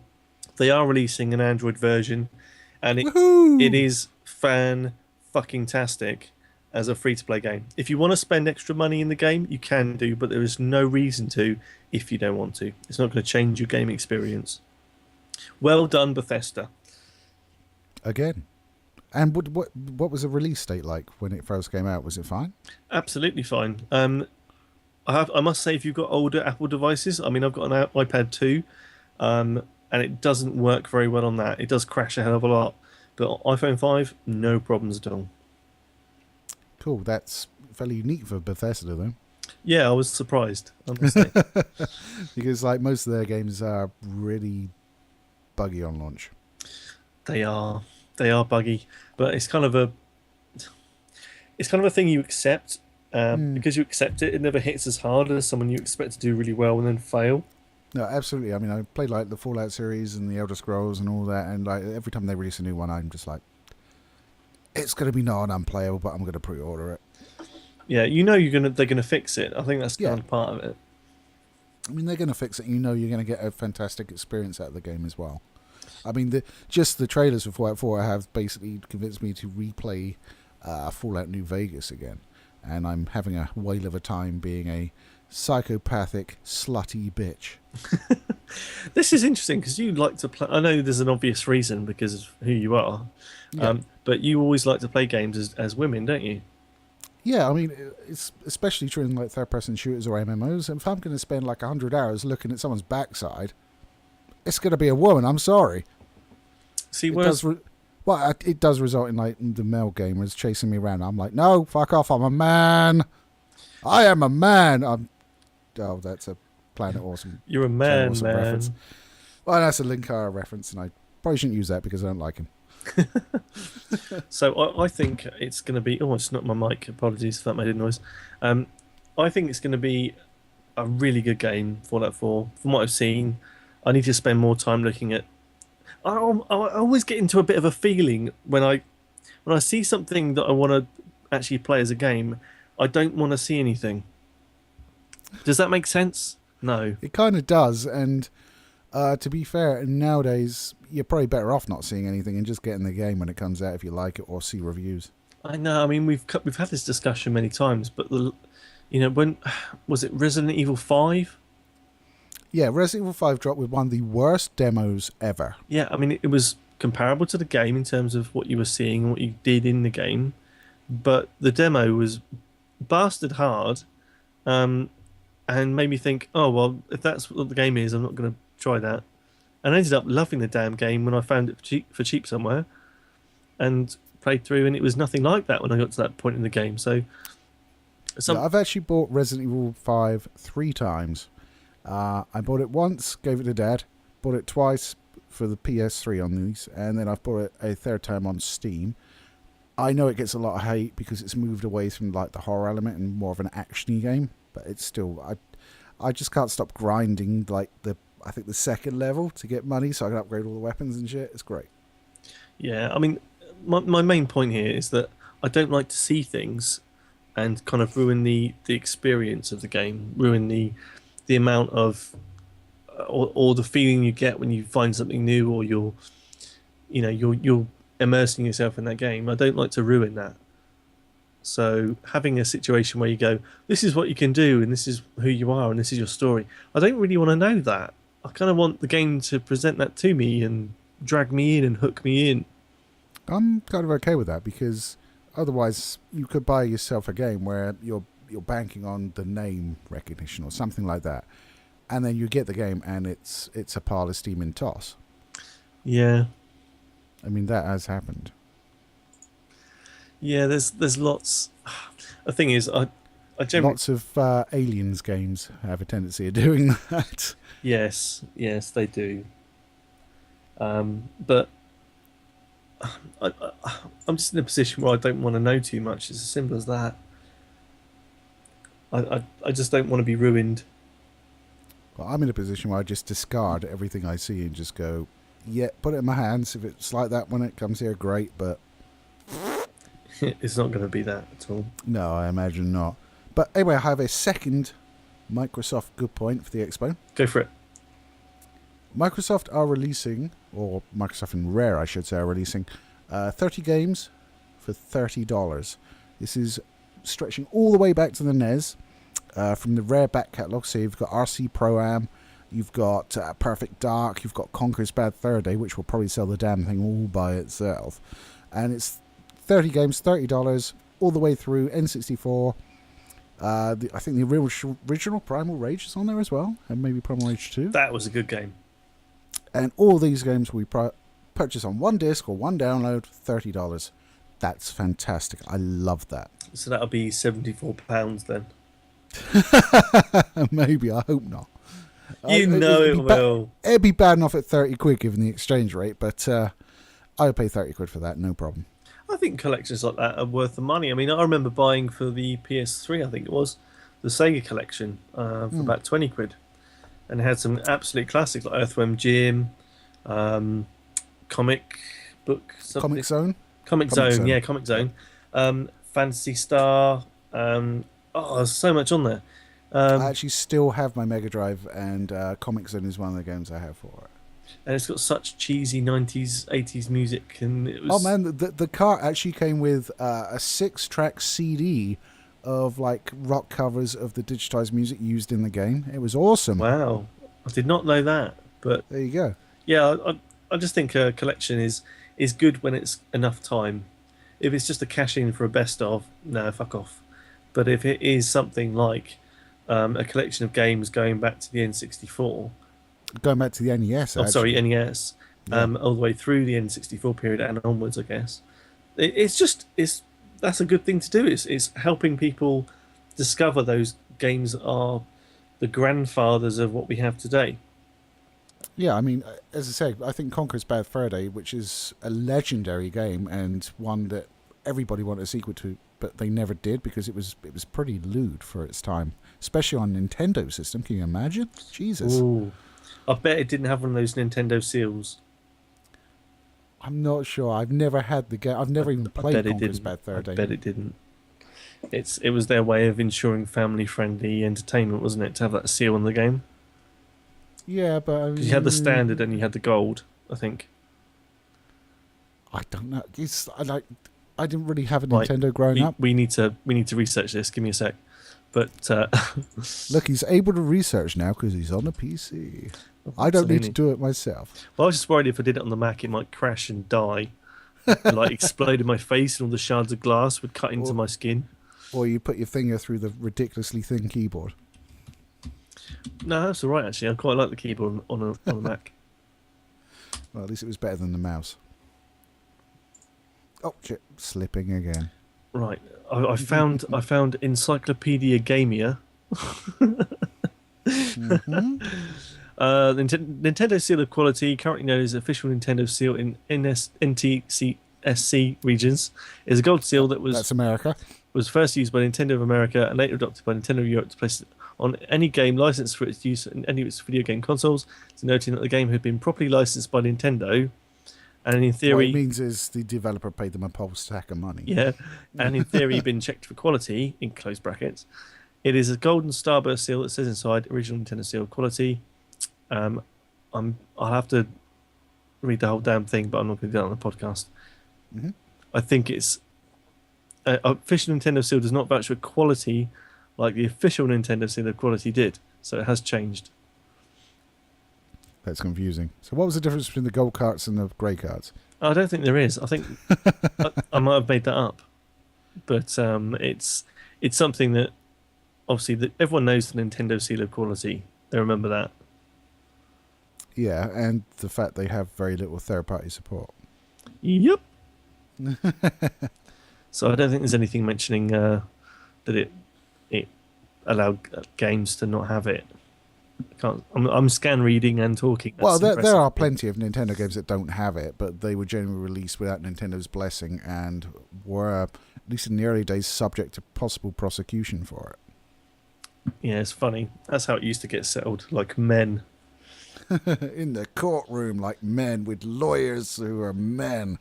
They are releasing an Android version, and Woohoo! it is fan-fucking-tastic as a free-to-play game. If you want to spend extra money in the game, you can do, but there is no reason to if you don't want to. It's not going to change your game experience. Well done, Bethesda. Again. And what was the release date like when it first came out? Was it fine? Absolutely fine. I must say, if you've got older Apple devices, I mean, I've got an iPad 2, and it doesn't work very well on that. It does crash a hell of a lot. But iPhone 5, no problems at all. Cool. That's fairly unique for Bethesda, though. Yeah, I was surprised, I must say. Because like most of their games are really buggy on launch. They are buggy, but it's kind of a thing you accept. Because you accept it, it never hits as hard as someone you expect to do really well and then fail. No, absolutely. I mean, I played like the Fallout series and the Elder Scrolls and all that, and like every time they release a new one, I'm just like, it's going to be unplayable, but I'm going to pre-order it. Yeah, they're gonna fix it. I think that's kind of part of it. I mean, they're going to fix it. You're going to get a fantastic experience out of the game as well. I mean, just the trailers for Fallout 4 have basically convinced me to replay Fallout New Vegas again. And I'm having a whale of a time being a psychopathic, slutty bitch. This is interesting because you like to play. I know there's an obvious reason because of who you are, but you always like to play games as women, don't you? Yeah, I mean, it's especially true in like third-person shooters or MMOs. If I'm going to spend like 100 hours looking at someone's backside, it's going to be a woman. I'm sorry. See, it does result in like the male gamers chasing me around. I'm like, no, fuck off. I'm a man. I am a man. That's a Planet Awesome. You're a man, Awesome man. reference. Well, that's a Linkara reference, and I probably shouldn't use that because I don't like him. So I think it's going to be. Oh, it's not my mic. Apologies if that made a noise. I think it's going to be a really good game, Fallout 4. From what I've seen, I need to spend more time looking at. I always get into a bit of a feeling when I see something that I want to actually play as a game. I don't want to see anything. Does that make sense? No. It kind of does, and to be fair, nowadays you're probably better off not seeing anything and just getting the game when it comes out if you like it, or see reviews. I know. I mean, we've had this discussion many times, but when was it Resident Evil 5? Yeah, Resident Evil 5 dropped with one of the worst demos ever. Yeah, I mean, it was comparable to the game in terms of what you were seeing and what you did in the game, but the demo was bastard hard, and made me think, oh well, if that's what the game is, I'm not going to try that. and I ended up loving the damn game when I found it for cheap somewhere, and played through, and it was nothing like that when I got to that point in the game. So, Yeah, I've actually bought Resident Evil 5 3 times. I bought it once, gave it to Dad. Bought it twice for the PS3 on these, and then I've bought it a third time on Steam. I know it gets a lot of hate because it's moved away from like the horror element and more of an actiony game, but it's still I just can't stop grinding like I think the second level to get money so I can upgrade all the weapons and shit. It's great. yeah, I mean, my main point here is that I don't like to see things and kind of ruin the experience of the game, ruin the amount of or the feeling you get when you find something new, or you're immersing yourself in that game. I don't like to ruin that. So having a situation where you go, this is what you can do, and this is who you are, and this is your story. I don't really want to know that. I kind of want the game to present that to me and drag me in and hook me in. I'm kind of okay with that because otherwise you could buy yourself a game where you're banking on the name recognition or something like that, and then you get the game and it's a pile of steam and toss. Yeah. I mean, that has happened. Yeah, there's lots. The thing is, I generally Lots of Aliens games have a tendency of doing that. yes, they do. But I'm just in a position where I don't want to know too much. It's as simple as that. I just don't want to be ruined. Well, I'm in a position where I just discard everything I see and just go, yeah, put it in my hands. If it's like that when it comes here, great, but It's not going to be that at all. no, I imagine not. But anyway, I have a second Microsoft good point for the Expo. Go for it. Microsoft are releasing, or Microsoft and Rare, I should say, are releasing 30 games for $30. This is stretching all the way back to the NES from the Rare back catalogue. So you've got RC Pro-Am, you've got Perfect Dark, you've got Conker's Bad Fur Day, which will probably sell the damn thing all by itself. And it's 30 games, $30, all the way through N64. I think the original Primal Rage is on there as well, and maybe Primal Rage 2. That was a good game. And all these games we purchase on one disc or one download, $30. That's fantastic. I love that. So that'll be £74 then. Maybe, I hope not. You know it will. It'd be bad enough at 30 quid given the exchange rate, but I would pay 30 quid for that, no problem. I think collections like that are worth the money. I mean, I remember buying for the PS3, I think it was, the Sega collection for about 20 quid. And it had some absolute classics like Earthworm Jim, comic book. Something. Comic Zone? Comic Zone, yeah, Comic Zone. Fantasy Star. There's so much on there. I actually still have my Mega Drive, and Comic Zone is one of the games I have for it. And it's got such cheesy 90s, 80s music. And it was... Oh man, the cart actually came with a 6-track CD of like rock covers of the digitized music used in the game. It was awesome. Wow, I did not know that. But there you go. Yeah, I just think a collection is good when it's enough time. If it's just a cash in for a best of, no, fuck off. But if it is something like a collection of games going back to the N64, going back to the NES. Oh, sorry, NES. Yeah. All the way through the N64 period and onwards, I guess. That's a good thing to do. It's helping people discover those games that are the grandfathers of what we have today. Yeah, I mean, as I say, I think Conker's Bad Fur Day, which is a legendary game and one that everybody wanted a sequel to, but they never did because it was pretty lewd for its time, especially on Nintendo system. Can you imagine? Jesus. Ooh. I bet it didn't have one of those Nintendo seals. I'm not sure. I've never had the game. I've never even played Conker's Bad Fur Day. I bet it didn't. It was their way of ensuring family-friendly entertainment, wasn't it, to have that seal in the game? Yeah, but you had the standard and you had the gold, I think. I don't know. I didn't really have a Nintendo growing up. We need to research this. Give me a sec. But look, he's able to research now because he's on a PC. I don't need to do it myself. Well, I was just worried if I did it on the Mac, it might crash and die, and like explode in my face, and all the shards of glass would cut into my skin. Or you put your finger through the ridiculously thin keyboard. No, that's all right actually. I quite like the keyboard on a Mac. Well, at least it was better than the mouse. Oh shit! Slipping again. Right, I found Encyclopedia Gamia. Mm-hmm. Nintendo Seal of Quality, currently known as the official Nintendo Seal in NTSC regions, is a gold seal that That's America. was first used by Nintendo of America and later adopted by Nintendo of Europe to place it on any game licensed for its use in any of its video game consoles, denoting that the game had been properly licensed by Nintendo, and in What theory, it means is the developer paid them a whole stack of money. yeah, and in theory, been checked for quality in close brackets. It is a golden starburst seal that says inside original Nintendo Seal of Quality. I'll have to read the whole damn thing, but I'm not going to do that on the podcast. Mm-hmm. I think it's official Nintendo Seal does not vouch for quality like the official Nintendo Seal of Quality did, so it has changed. That's confusing. So what was the difference between the gold cards and the grey cards? I don't think there is. I think I might have made that up, but it's something that obviously everyone knows the Nintendo Seal of Quality. They remember that. Yeah, and the fact they have very little third-party support. Yep. So I don't think there's anything mentioning that it allowed games to not have it. I can't. I'm scan reading and talking. Well, That's there are impressive. plenty of Nintendo games that don't have it, but they were generally released without Nintendo's blessing and were, at least in the early days, subject to possible prosecution for Yeah, it's funny. That's how it used to get settled, like men. it. In the courtroom, like men with lawyers who are men.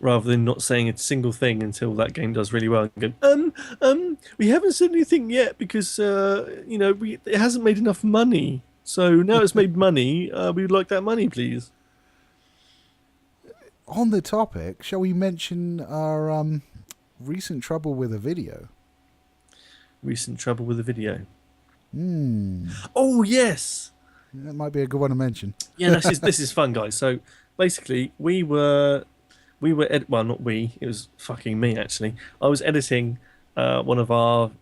Rather than not saying a single thing until that game does really well and go, we haven't said anything yet because it hasn't made enough money. So now it's made money. We would like that money, please. On the topic, shall we mention our recent trouble with a video? Recent trouble with the video. Hmm. Oh yes, That might be a good one to mention. yeah. This is fun, guys. So basically, we were well, not we. It was fucking me actually. I was editing one of our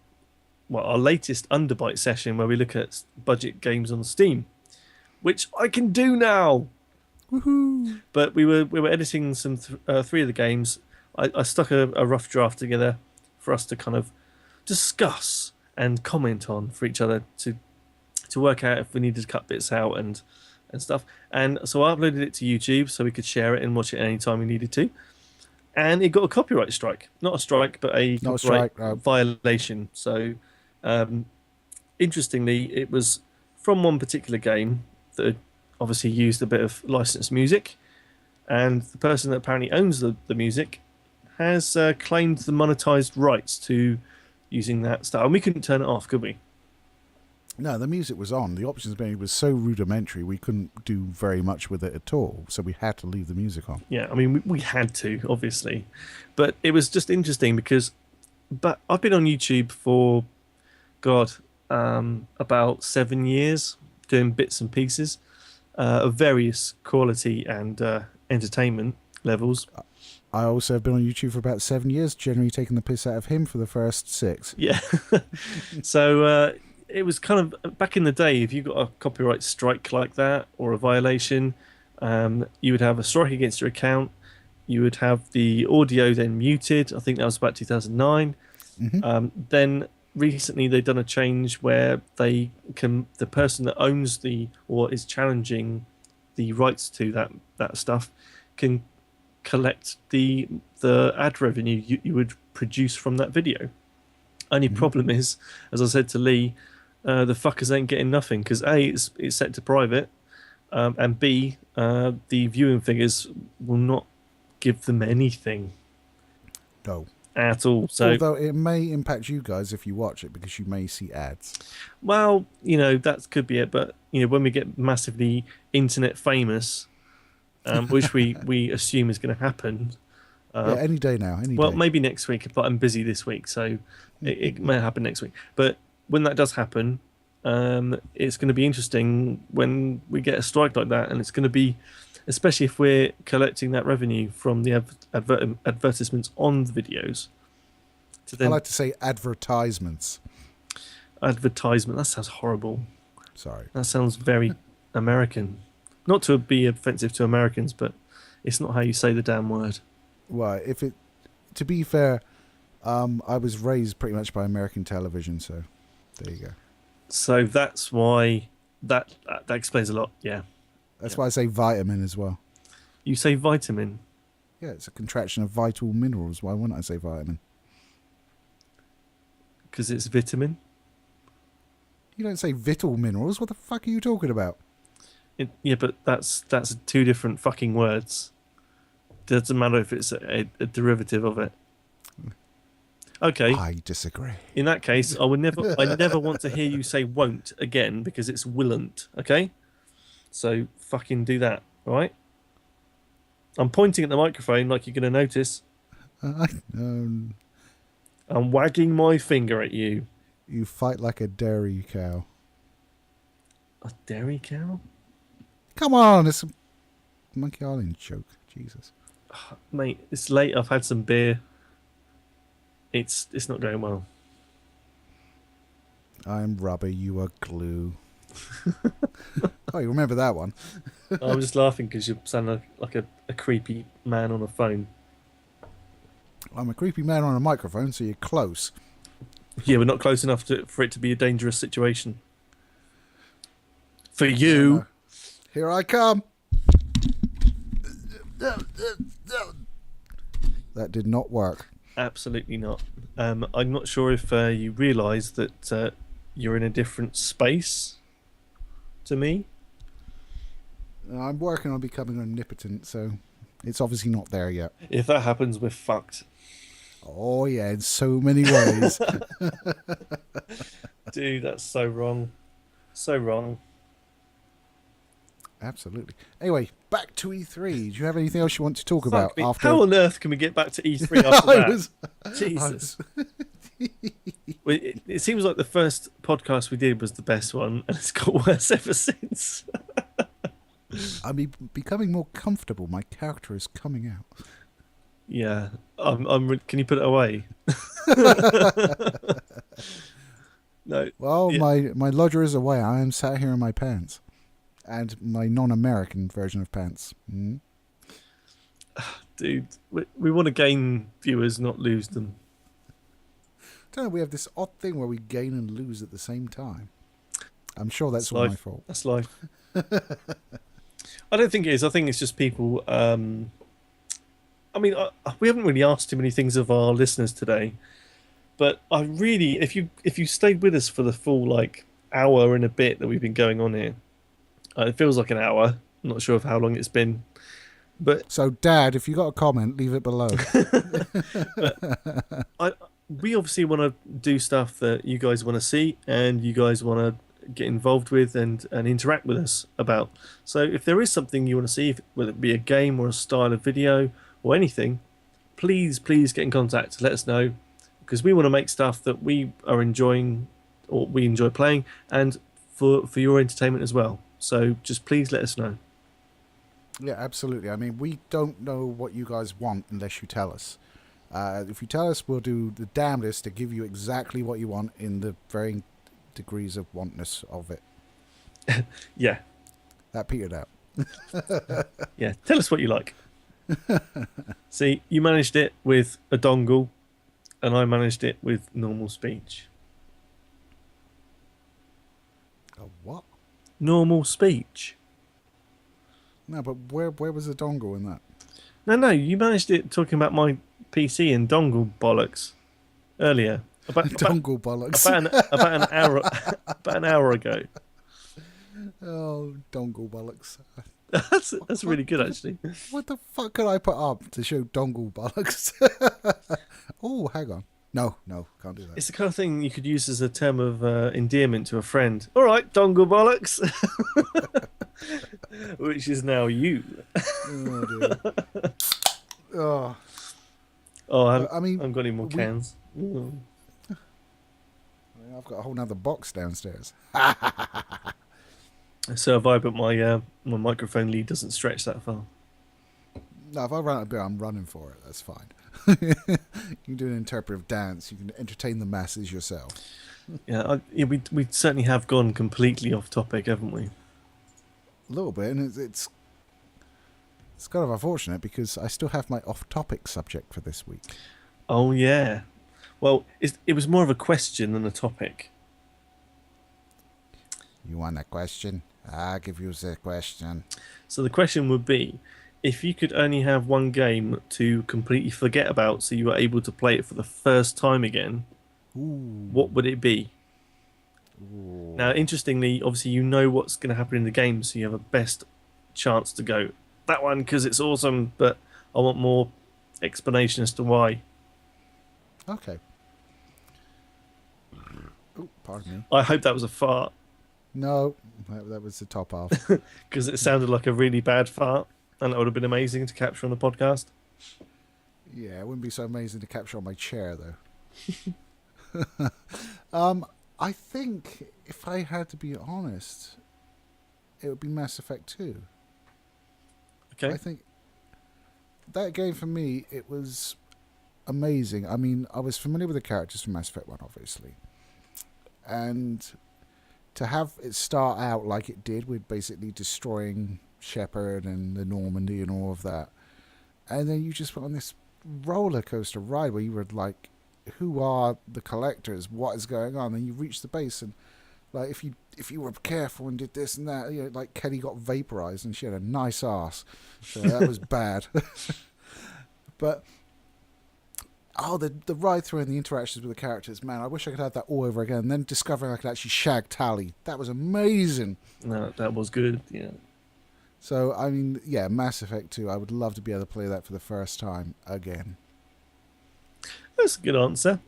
latest Underbite session where we look at budget games on Steam, which I can do now. Woohoo! But we were editing some three of the games. I stuck a rough draft together for us to kind of discuss and comment on for each other to work out if we needed to cut bits out and stuff. And so I uploaded it to YouTube so we could share it and watch it anytime we needed to. And it got a copyright strike. Not a strike, but a Not a copyright strike, violation. So interestingly, it was from one particular game that had obviously used a bit of licensed music. And the person that apparently owns the music has claimed the monetized rights to using that style. And we couldn't turn it off, could we? No, the music was on. The options menu was so rudimentary we couldn't do very much with it at all. So we had to leave the music on. Yeah, I mean, we had to, obviously. But it was just interesting because I've been on YouTube for, about 7 years, doing bits and pieces of various quality and entertainment levels. I also have been on YouTube for about 7 years, generally taking the piss out of him for the first 6. Yeah. So it was kind of, back in the day, if you got a copyright strike like that or a violation, you would have a strike against your account. You would have the audio then muted. I think that was about 2009. Mm-hmm. Then recently they've done a change where the person that owns or is challenging the rights to that stuff can collect the ad revenue you would produce from that video. Only problem is, as I said to Lee, the fuckers ain't getting nothing because A, it's set to private, and B, the viewing figures will not give them anything. No. At all. So, although it may impact you guys if you watch it because you may see ads. well, that could be it. But when we get massively internet famous, which we assume is going to happen. Any day now. Well, maybe next week, but I'm busy this week, so it may happen next week. But when that does happen, it's going to be interesting when we get a strike like that, and it's going to be, especially if we're collecting that revenue from the advertisements on the videos. I like to say advertisements. Advertisement. That sounds horrible. Sorry. That sounds very American. Not to be offensive to Americans, but it's not how you say the damn word. Well, to be fair, I was raised pretty much by American television, so there you go. So that's why that explains a lot. Yeah. That's why I say vitamin as well. You say vitamin. Yeah, it's a contraction of vital minerals. Why wouldn't I say vitamin? Because it's vitamin. You don't say vital minerals. What the fuck are you talking about? Yeah, but that's two different fucking words. Doesn't matter if it's a derivative of it. Okay. I disagree. In that case, I never want to hear you say won't again because it's willn't. Okay. So fucking do that, all right? I'm pointing at the microphone like you're going to notice. I'm wagging my finger at you. You fight like a dairy cow. A dairy cow? Come on, it's a Monkey Island joke. Jesus. Mate, it's late. I've had some beer. It's not going well. I'm rubber, you are glue. Oh, you remember that one? I'm just laughing because you sound like a creepy man on a phone. I'm a creepy man on a microphone, so you're close. Yeah, we're not close enough for it to be a dangerous situation. For you. Here I come. That did not work. Absolutely not. I'm not sure if you realise that you're in a different space to me. I'm working on becoming omnipotent, so it's obviously not there yet. If that happens, we're fucked. Oh, yeah, in so many ways. Dude, that's so wrong. So wrong. Absolutely. Anyway, back to E3. Do you have anything else you want to talk about? After... How on earth can we get back to E3 after that? Jesus. Well, it seems like the first podcast we did was the best one, and it's got worse ever since. I'm becoming more comfortable. My character is coming out. Yeah. Can you put it away? No. Well, yeah. my lodger is away. I am sat here in my pants. And my non-American version of pants. Mm. Dude, we want to gain viewers, not lose them. I don't know, we have this odd thing where we gain and lose at the same time. I'm sure that's all my fault. That's life. I don't think it is. I think it's just people... we haven't really asked too many things of our listeners today. But I really... If you stayed with us for the full hour and a bit that we've been going on here... it feels like an hour. I'm not sure of how long it's been. But so, Dad, if you got a comment, leave it below. We obviously want to do stuff that you guys want to see and you guys want to get involved with and interact with us about. So if there is something you want to see, whether it be a game or a style of video or anything, please get in contact. Let us know, because we want to make stuff that we are enjoying or we enjoy playing and for your entertainment as well. So just please let us know. Yeah, absolutely. I mean, we don't know what you guys want unless you tell us. If you tell us, we'll do the damnedest to give you exactly what you want in the varying degrees of wantness of it. Yeah. That petered out. Yeah, tell us what you like. See, you managed it with a dongle, and I managed it with normal speech. A what? Normal speech. No, but where was the dongle in that? No, you managed it talking about my PC and dongle bollocks earlier. Dongle bollocks. About an hour ago. Oh, dongle bollocks. That's really good, actually. What the fuck could I put up to show dongle bollocks? Oh, hang on. No, can't do that. It's the kind of thing you could use as a term of endearment to a friend. All right, dongle bollocks. Which is now you. Oh, dear. Oh. I mean, I haven't got any more cans. I've got a whole nother box downstairs. So have I, but my microphone lead doesn't stretch that far. No, if I run out of beer, I'm running for it. That's fine. You can do an interpretive dance. You can entertain the masses yourself. Yeah, we certainly have gone completely off topic, haven't we? A little bit, and it's kind of unfortunate because I still have my off-topic subject for this week. Oh yeah. Well, it was more of a question than a topic. You want a question? I'll give you the question. So the question would be, if you could only have one game to completely forget about, so you were able to play it for the first time again, Ooh. what would it be? Ooh. Now, interestingly, obviously you know what's going to happen in the game, so you have a best chance to go that one because it's awesome. But I want more explanation as to why. Okay. Oh, pardon me. I hope that was a fart No, that was the top half. because it sounded like a really bad fart, and that would have been amazing to capture on the podcast. Yeah, it wouldn't be so amazing to capture on my chair, though. I think if I had to be honest, it would be Mass Effect 2. Okay. I think that game for me, it was amazing. I mean, I was familiar with the characters from Mass Effect 1, obviously. And to have it start out like it did with basically destroying Shepard and the Normandy and all of that. And then you just went on this roller coaster ride where you were like, who are the collectors? What is going on? And you reach the base and like if you were careful and did this and that, you know, like Kelly got vaporized and she had a nice ass. So that was bad. But the ride through and the interactions with the characters, man, I wish I could have that all over again. And then discovering I could actually shag Tally. That was amazing. No, that was good. Yeah. So, I mean, yeah, Mass Effect 2, I would love to be able to play that for the first time again. That's a good answer.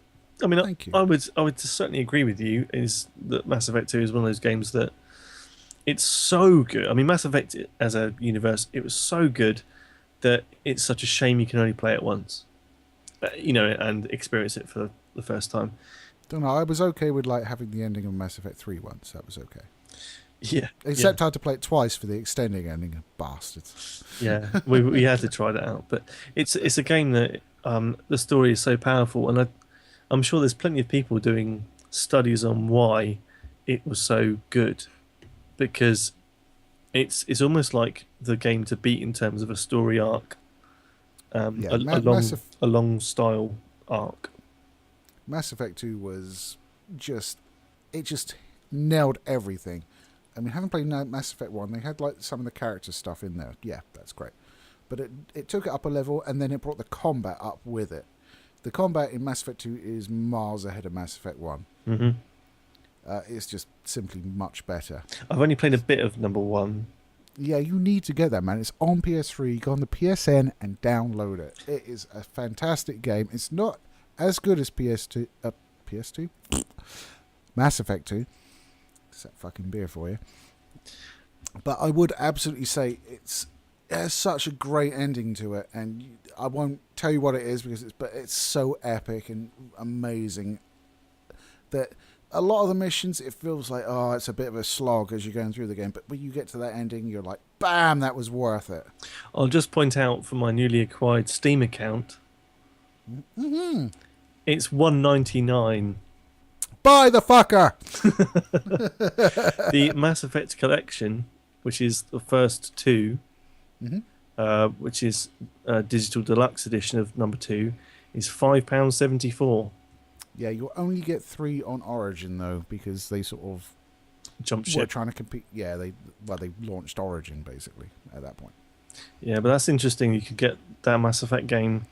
I mean, Thank you. I would certainly agree with you. Is that Mass Effect 2 is one of those games that it's so good. I mean, Mass Effect as a universe, it was so good that it's such a shame you can only play it once, and experience it for the first time. Don't know. I was okay with like having the ending of Mass Effect 3 once. That was okay. Yeah. Except I had to play it twice for the extending ending. Bastards. Yeah, we had to try that out, but it's a game that the story is so powerful, and I'm sure there's plenty of people doing studies on why it was so good, because it's almost like the game to beat in terms of a story arc, a long style arc. Mass Effect 2 was just nailed everything. I mean, having played Mass Effect 1, they had like some of the character stuff in there. Yeah, that's great. But it took it up a level, and then it brought the combat up with it. The combat in Mass Effect 2 is miles ahead of Mass Effect 1. Mm-hmm. It's just simply much better. I've only played a bit of number 1. Yeah, you need to get that, man. It's on PS3. Go on the PSN and download it. It is a fantastic game. It's not as good as PS2. PS2? Mass Effect 2. It's that fucking beer for you. But I would absolutely say it has such a great ending to it, and I won't tell you what it is but it's so epic and amazing that a lot of the missions it feels like it's a bit of a slog as you're going through the game, but when you get to that ending you're like, bam, that was worth it. I'll just point out for my newly acquired Steam account, it's $1.99. Buy the fucker. The Mass Effect collection, which is the first 2, which is a digital deluxe edition of number 2, is £5.74. Yeah, you'll only get 3 on Origin though, because they sort of Jump were ship. trying to compete. Yeah, they launched Origin basically at that point. Yeah, but that's interesting. You could get that Mass Effect game.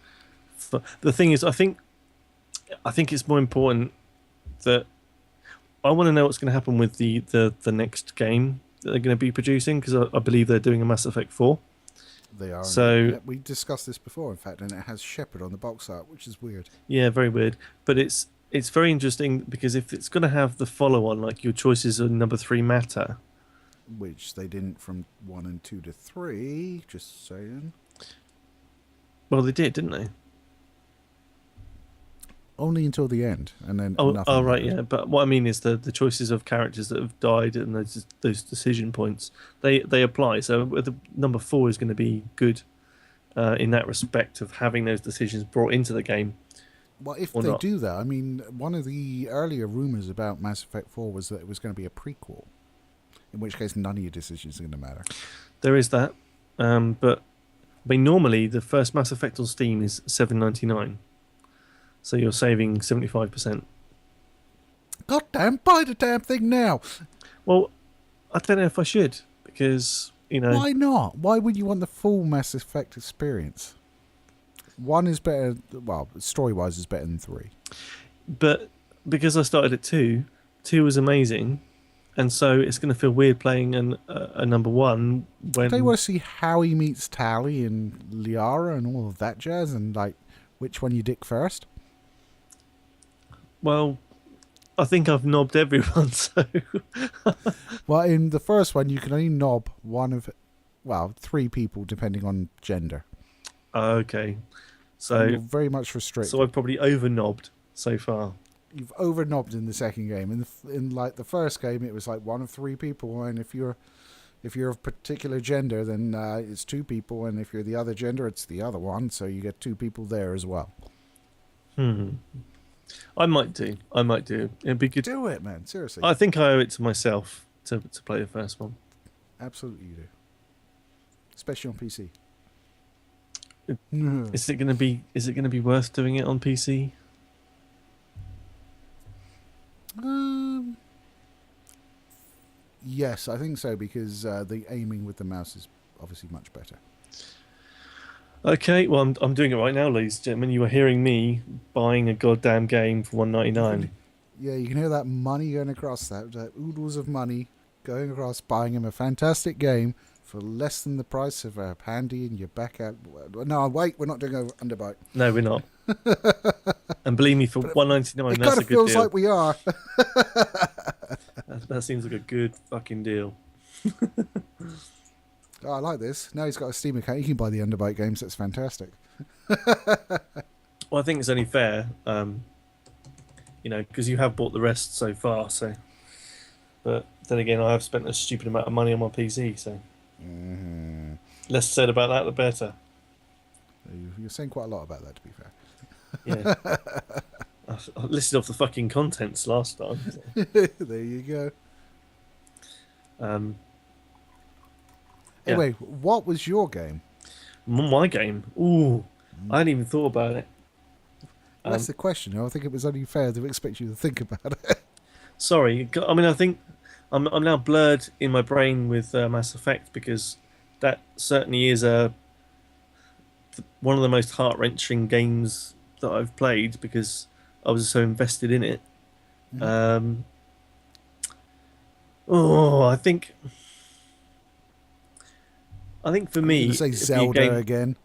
The thing is, I think it's more important that I want to know what's going to happen with the next game that they're going to be producing, because I believe they're doing a Mass Effect 4. They are. So yeah, we discussed this before, in fact, and it has Shepard on the box art, which is weird. Yeah, very weird. But it's very interesting because if it's going to have the follow-on, like your choices on number 3 matter, which they didn't from 1 and 2 to 3. Just saying. Well, they did, didn't they? Only until the end, and then nothing. Oh, right, yeah. But what I mean is the choices of characters that have died and those decision points, they apply. So the number 4 is going to be good in that respect of having those decisions brought into the game. Well, if they do that, I mean, one of the earlier rumors about Mass Effect 4 was that it was going to be a prequel. in which case none of your decisions are going to matter. There is that, but I mean, normally the first Mass Effect on Steam is $7.99, so you're saving 75%. God damn, buy the damn thing now. Well, I don't know if I should, because Why not? Why would you want the full Mass Effect experience? 1 is better. Well, story-wise, is better than 3. But because I started at 2 was amazing, and so it's going to feel weird playing a number 1 when. Don't you want to see how he meets Tali and Liara and all of that jazz, and like which one you dick first? Well, I think I've knobbed everyone, so. Well, in the first one, you can only knob 3 people depending on gender. Okay, So so you're very much restricted. I've probably over knobbed so far. You've over knobbed in the second game. In like the first game, it was like 1 of 3 people, and if you're of particular gender, then it's 2 people, and if you're the other gender, it's the other one. So you get 2 people there as well. I might do. It'd be good. Do it, man. Seriously. I think I owe it to myself to play the first one. Absolutely, you do. Especially on PC. Is it going to be worth doing it on PC? Yes, I think so, because the aiming with the mouse is obviously much better. Okay, well I'm doing it right now, ladies and gentlemen. You are hearing me buying a goddamn game for $1.99. Yeah, you can hear that money going across, that oodles of money going across, buying him a fantastic game for less than the price of a handy in your back out. No, wait, we're not doing Underbite. No, we're not. And believe me, for $1.99, It that's kind a of good feels deal. like we are. That seems like a good fucking deal. Oh, I like this. Now he's got a Steam account. You can buy the Underbite games. That's fantastic. Well, I think it's only fair, because you have bought the rest so far. So, but then again, I have spent a stupid amount of money on my PC. So, less said about that, the better. You're saying quite a lot about that, to be fair. Yeah, I listed off the fucking contents last time. So. There you go. Yeah. Anyway, what was your game? My game. Ooh, I hadn't even thought about it. That's the question. I think it was only fair to expect you to think about it. Sorry, I mean, I think I'm now blurred in my brain with Mass Effect, because that certainly is one of the most heart-wrenching games that I've played, because I was so invested in it. I think for me, You say it'd be a Zelda game. again.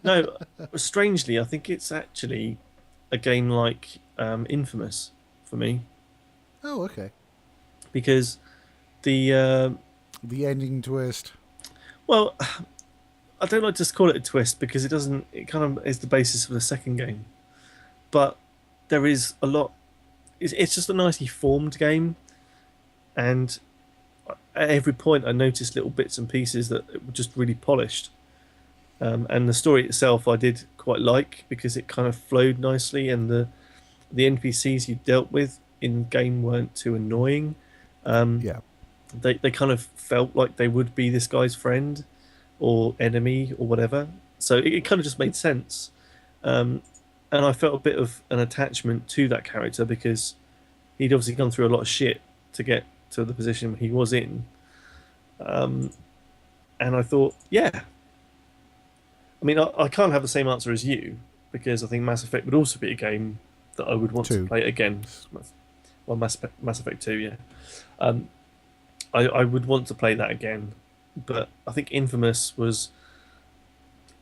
No, strangely, I think it's actually a game like Infamous for me, Oh, okay. because the The ending twist. well, I don't like to call it a twist, because it doesn't. It kind of is the basis of the second game, but there is a lot. It's just a nicely formed game, and at every point I noticed little bits and pieces that were just really polished. And the story itself I did quite like, because it kind of flowed nicely, and the NPCs you dealt with in game weren't too annoying. Yeah. They kind of felt like they would be this guy's friend or enemy or whatever. So it kind of just made sense. And I felt a bit of an attachment to that character, because he'd obviously gone through a lot of shit to get to the position he was in. And I thought, yeah. I mean, I can't have the same answer as you, because I think Mass Effect would also be a game that I would want to play again. Well, Mass Effect 2, yeah. I would want to play that again, but I think Infamous was.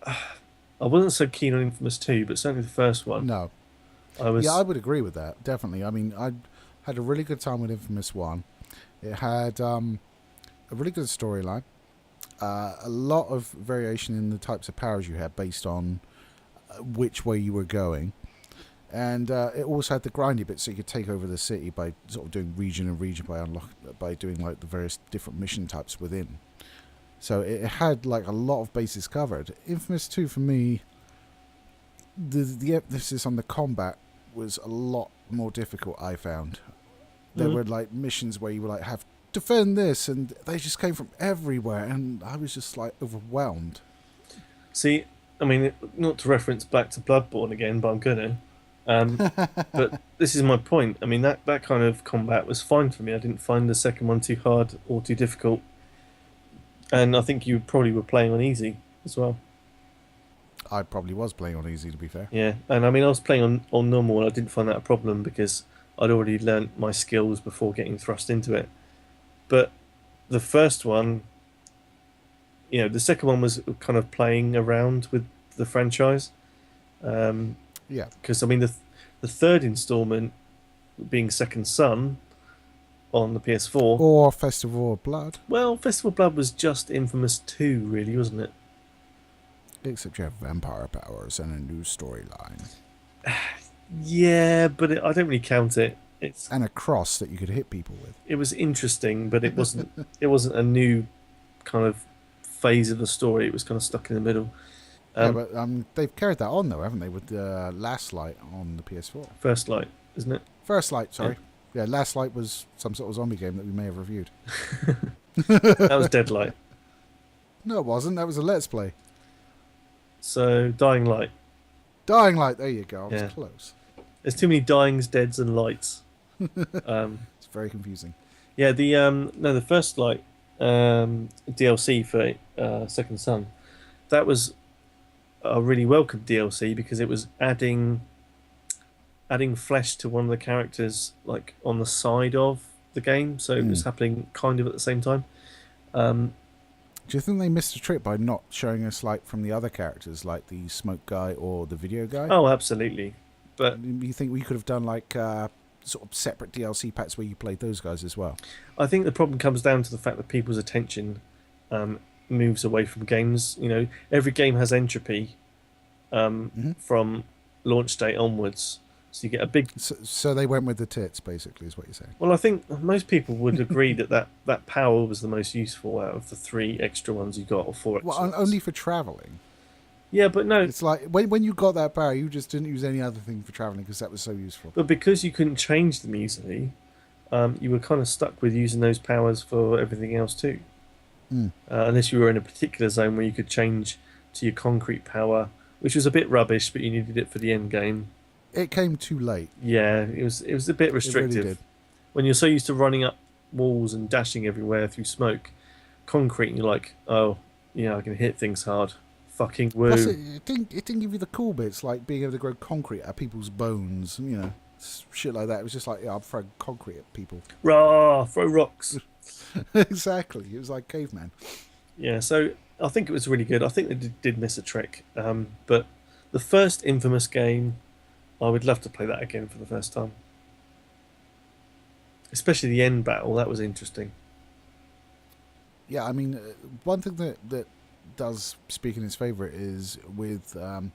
I wasn't so keen on Infamous 2, but certainly the first one. No. I was. Yeah, I would agree with that, definitely. I mean, I had a really good time with Infamous 1. It had a really good storyline. A lot of variation in the types of powers you had based on which way you were going. And it also had the grindy bit, so you could take over the city by sort of doing region and region by doing like the various different mission types within. So it had like a lot of bases covered. Infamous 2 for me, the emphasis on the combat was a lot more difficult, I found. There were like missions where you would like have defend this, and they just came from everywhere, and I was just like overwhelmed. See, I mean, not to reference back to Bloodborne again, but I'm gonna. But this is my point. I mean, that kind of combat was fine for me. I didn't find the second one too hard or too difficult, and I think you probably were playing on easy as well. I probably was playing on easy, to be fair. Yeah, and I mean, I was playing on normal, and I didn't find that a problem because I'd already learnt my skills before getting thrust into it. But the first one, the second one was kind of playing around with the franchise. Yeah. Because I mean, the third installment being Second Son on the PS4. Or Festival of Blood. Well, Festival of Blood was just Infamous 2, really, wasn't it? Except you have vampire powers and a new storyline. Yeah, but I don't really count it. And a cross that you could hit people with. It was interesting, but it wasn't. It wasn't a new kind of phase of the story. It was kind of stuck in the middle. But they've carried that on though, haven't they? With Last Light on the PS4. First Light, isn't it? First Light, sorry. Yeah, Last Light was some sort of zombie game that we may have reviewed. That was Deadlight. No, it wasn't. That was a Let's Play. So Dying Light. Dying Light. There you go. I was close. There's too many dyings, deads, and lights. It's very confusing. Yeah, the First Light DLC for Second Son, that was a really welcome DLC because it was adding flesh to one of the characters, like on the side of the game, so it was happening kind of at the same time. Do you think they missed a trick by not showing us like from the other characters, like the smoke guy or the video guy? Oh, absolutely. But you think we could have done like sort of separate DLC packs where you played those guys as well? I think the problem comes down to the fact that people's attention moves away from games. Every game has entropy from launch date onwards. So you get a big... So they went with the tits, basically, is what you're saying. Well, I think most people would agree that power was the most useful out of the 3 extra ones you got, or 4 extra ones. Only for travelling. Yeah, but no... It's like, when you got that power, you just didn't use any other thing for travelling because that was so useful. But because you couldn't change them easily, you were kind of stuck with using those powers for everything else too. Unless you were in a particular zone where you could change to your concrete power, which was a bit rubbish, but you needed it for the end game. It came too late. Yeah, it was a bit restrictive. It really did. When you're so used to running up walls and dashing everywhere through smoke, concrete, and you're like, oh, yeah, I can hit things hard. Fucking woo. Plus it didn't give you the cool bits, like being able to grow concrete out of people's bones, shit like that. It was just like, I'll throw concrete at people. Rah, throw rocks. Exactly. It was like caveman. Yeah, so I think it was really good. I think they did miss a trick. But the first Infamous game, I would love to play that again for the first time. Especially the end battle, that was interesting. Yeah, I mean, one thing that does speak in his favour is with the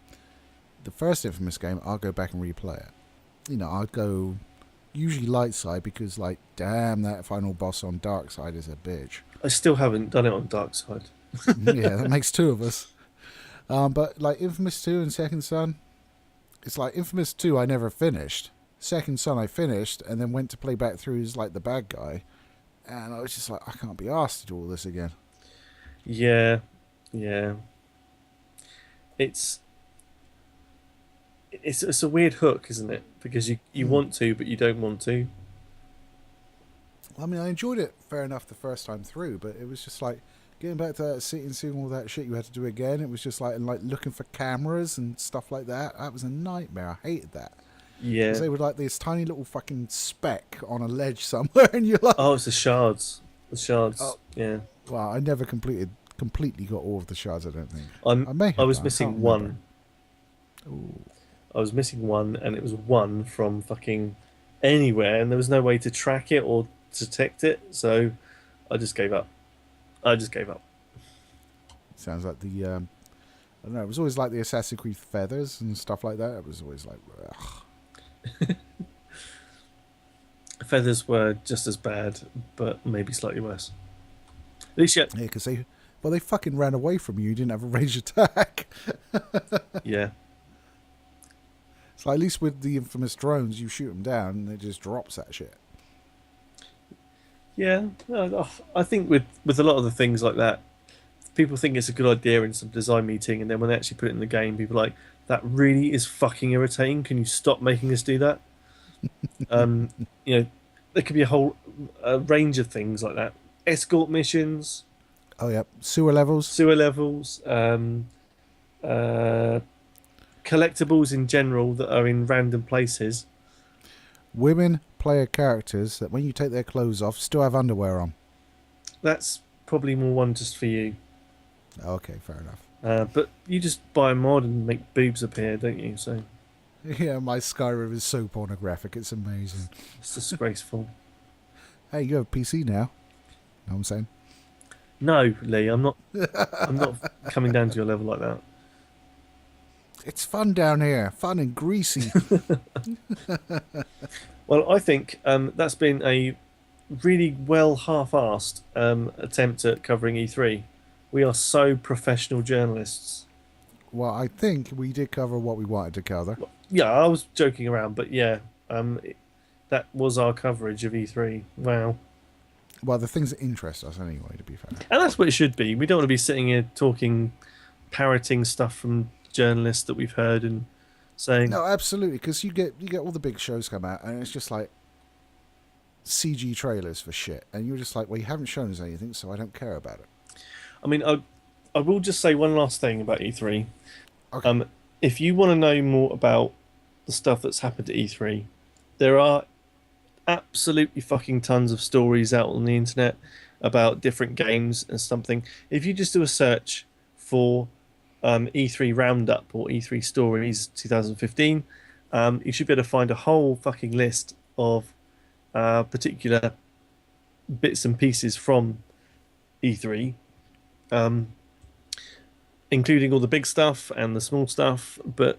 first Infamous game, I'll go back and replay it. I'd go usually light side because, like, damn, that final boss on dark side is a bitch. I still haven't done it on dark side. Yeah, that makes 2 of us. But like Infamous 2 and Second Son, it's like Infamous 2 I never finished. Second Son I finished and then went to play back through as like the bad guy. And I was just like, I can't be asked to do all this again. Yeah. It's a weird hook, isn't it? Because you want to, but you don't want to. I mean, I enjoyed it fair enough the first time through, but it was just like getting back to that city and seeing all that shit you had to do again. It was just like, and like looking for cameras and stuff like that. That was a nightmare. I hated that. Yeah. Because they were like this tiny little fucking speck on a ledge somewhere, and you're like, oh, it's the shards. Oh. Yeah. Well, I never completely got all of the shards, I don't think. I was missing one. Ooh. I was missing one, and it was one from fucking anywhere, and there was no way to track it or detect it, so I just gave up. Sounds like the, I don't know, it was always like the Assassin's Creed feathers and stuff like that. It was always like, ugh. Feathers were just as bad, but maybe slightly worse. At least Yeah, because they fucking ran away from you. You didn't have a ranged attack. Yeah. So at least with the infamous drones, you shoot them down and it just drops that shit. Yeah, I think with a lot of the things like that, people think it's a good idea in some design meeting, and then when they actually put it in the game, people are like, that really is fucking irritating. Can you stop making us do that? Um, you know, there could be a whole range of things like that. Escort missions, Oh yeah, sewer levels. sewer levels, uh, collectibles in general that are in random places. Women player characters that when you take their clothes off still have underwear on. That's probably more one just for you. Okay, fair enough. But you just buy a mod and make boobs appear, don't you? So Yeah, my Skyrim is so pornographic. It's amazing. it's disgraceful. Hey, you have a PC now. Know what I'm saying? No, Lee, I'm not. I'm not coming down to your level like that. It's fun down here. Fun and greasy. Well, I think that's been a really well half-assed attempt at covering E3. We are so professional journalists. Well, I think we did cover what we wanted to cover. Yeah, I was joking around, but yeah, that was our coverage of E3. Wow. Well, the things that interest us anyway, to be fair. And that's what it should be. We don't want to be sitting here talking, parroting stuff from journalists that we've heard and saying, No, absolutely, because you get all the big shows come out, and it's just like CG trailers for shit, and you're just like, well, you haven't shown us anything, so I don't care about it. I mean, I will just say one last thing about E3. Okay. If you want to know more about the stuff that's happened at E3, there are absolutely fucking tons of stories out on the internet about different games and something. If you just do a search for E3 Roundup or E3 Stories 2015, you should be able to find a whole fucking list of particular bits and pieces from E3, um, including all the big stuff and the small stuff. But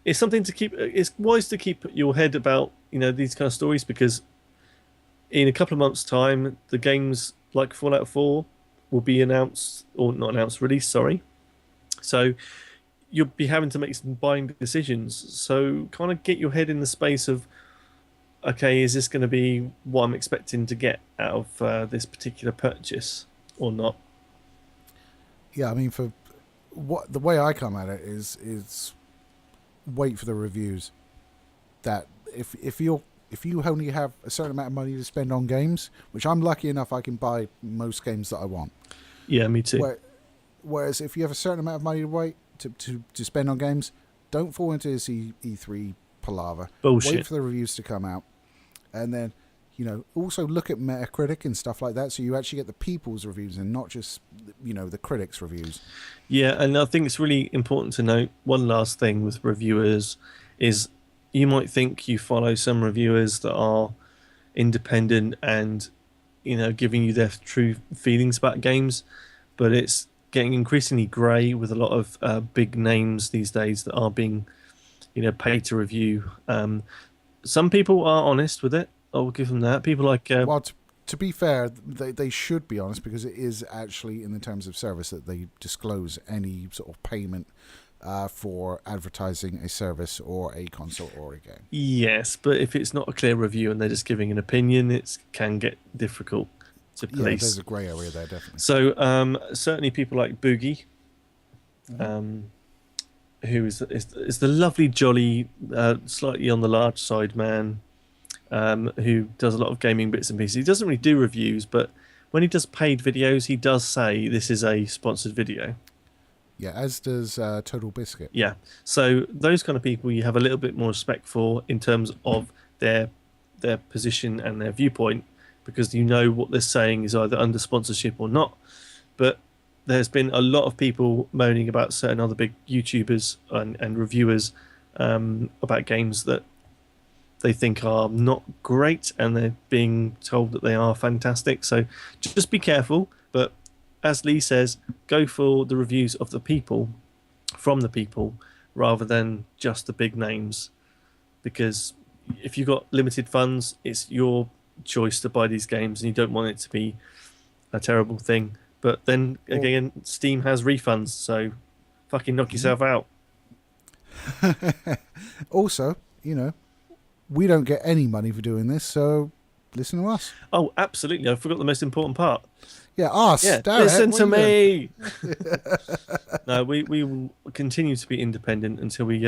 it's something to keep. It's wise to keep your head about these kind of stories, because in a couple of months' time, the games like Fallout 4 will be announced, or not announced, released. Sorry. So you'll be having to make some buying decisions. So kind of get your head in the space of, okay, is this going to be what I'm expecting to get out of this particular purchase or not? Yeah, I mean, for what the way I come at it is wait for the reviews. That if you only have a certain amount of money to spend on games, which I'm lucky enough I can buy most games that I want. Yeah, me too. Whereas if you have a certain amount of money to wait to spend on games, don't fall into this E3 palaver. Bullshit. Wait for the reviews to come out, and then also look at Metacritic and stuff like that, so you actually get the people's reviews and not just the critics' reviews. Yeah, and I think it's really important to note one last thing with reviewers is you might think you follow some reviewers that are independent and giving you their true feelings about games, but it's getting increasingly grey with a lot of big names these days that are being paid to review. Some people are honest with it. I'll give them that. People like Well, to be fair, they should be honest, because it is actually in the terms of service that they disclose any sort of payment for advertising a service or a console or a game. yes, but if it's not a clear review and they're just giving an opinion, it can get difficult to Yeah, police. there's a grey area there, definitely. So certainly people like Boogie, who is the lovely, jolly, slightly on the large side man, who does a lot of gaming bits and pieces. He doesn't really do reviews, but when he does paid videos, he does say this is a sponsored video. Yeah, as does Total Biscuit. Yeah. So those kind of people you have a little bit more respect for in terms of their position and their viewpoint, because what they're saying is either under sponsorship or not. But there's been a lot of people moaning about certain other big YouTubers and reviewers about games that they think are not great, and they're being told that they are fantastic. So just be careful. But as Lee says, go for the reviews of the people, from the people, rather than just the big names. Because if you've got limited funds, it's your choice to buy these games, and you don't want it to be a terrible thing. But then again, Steam has refunds, so fucking knock yourself out. Also, we don't get any money for doing this, so listen to us. Oh, absolutely. I forgot the most important part. Yeah, us. Yeah, Damn listen it. to What are you me. No, we will continue to be independent until we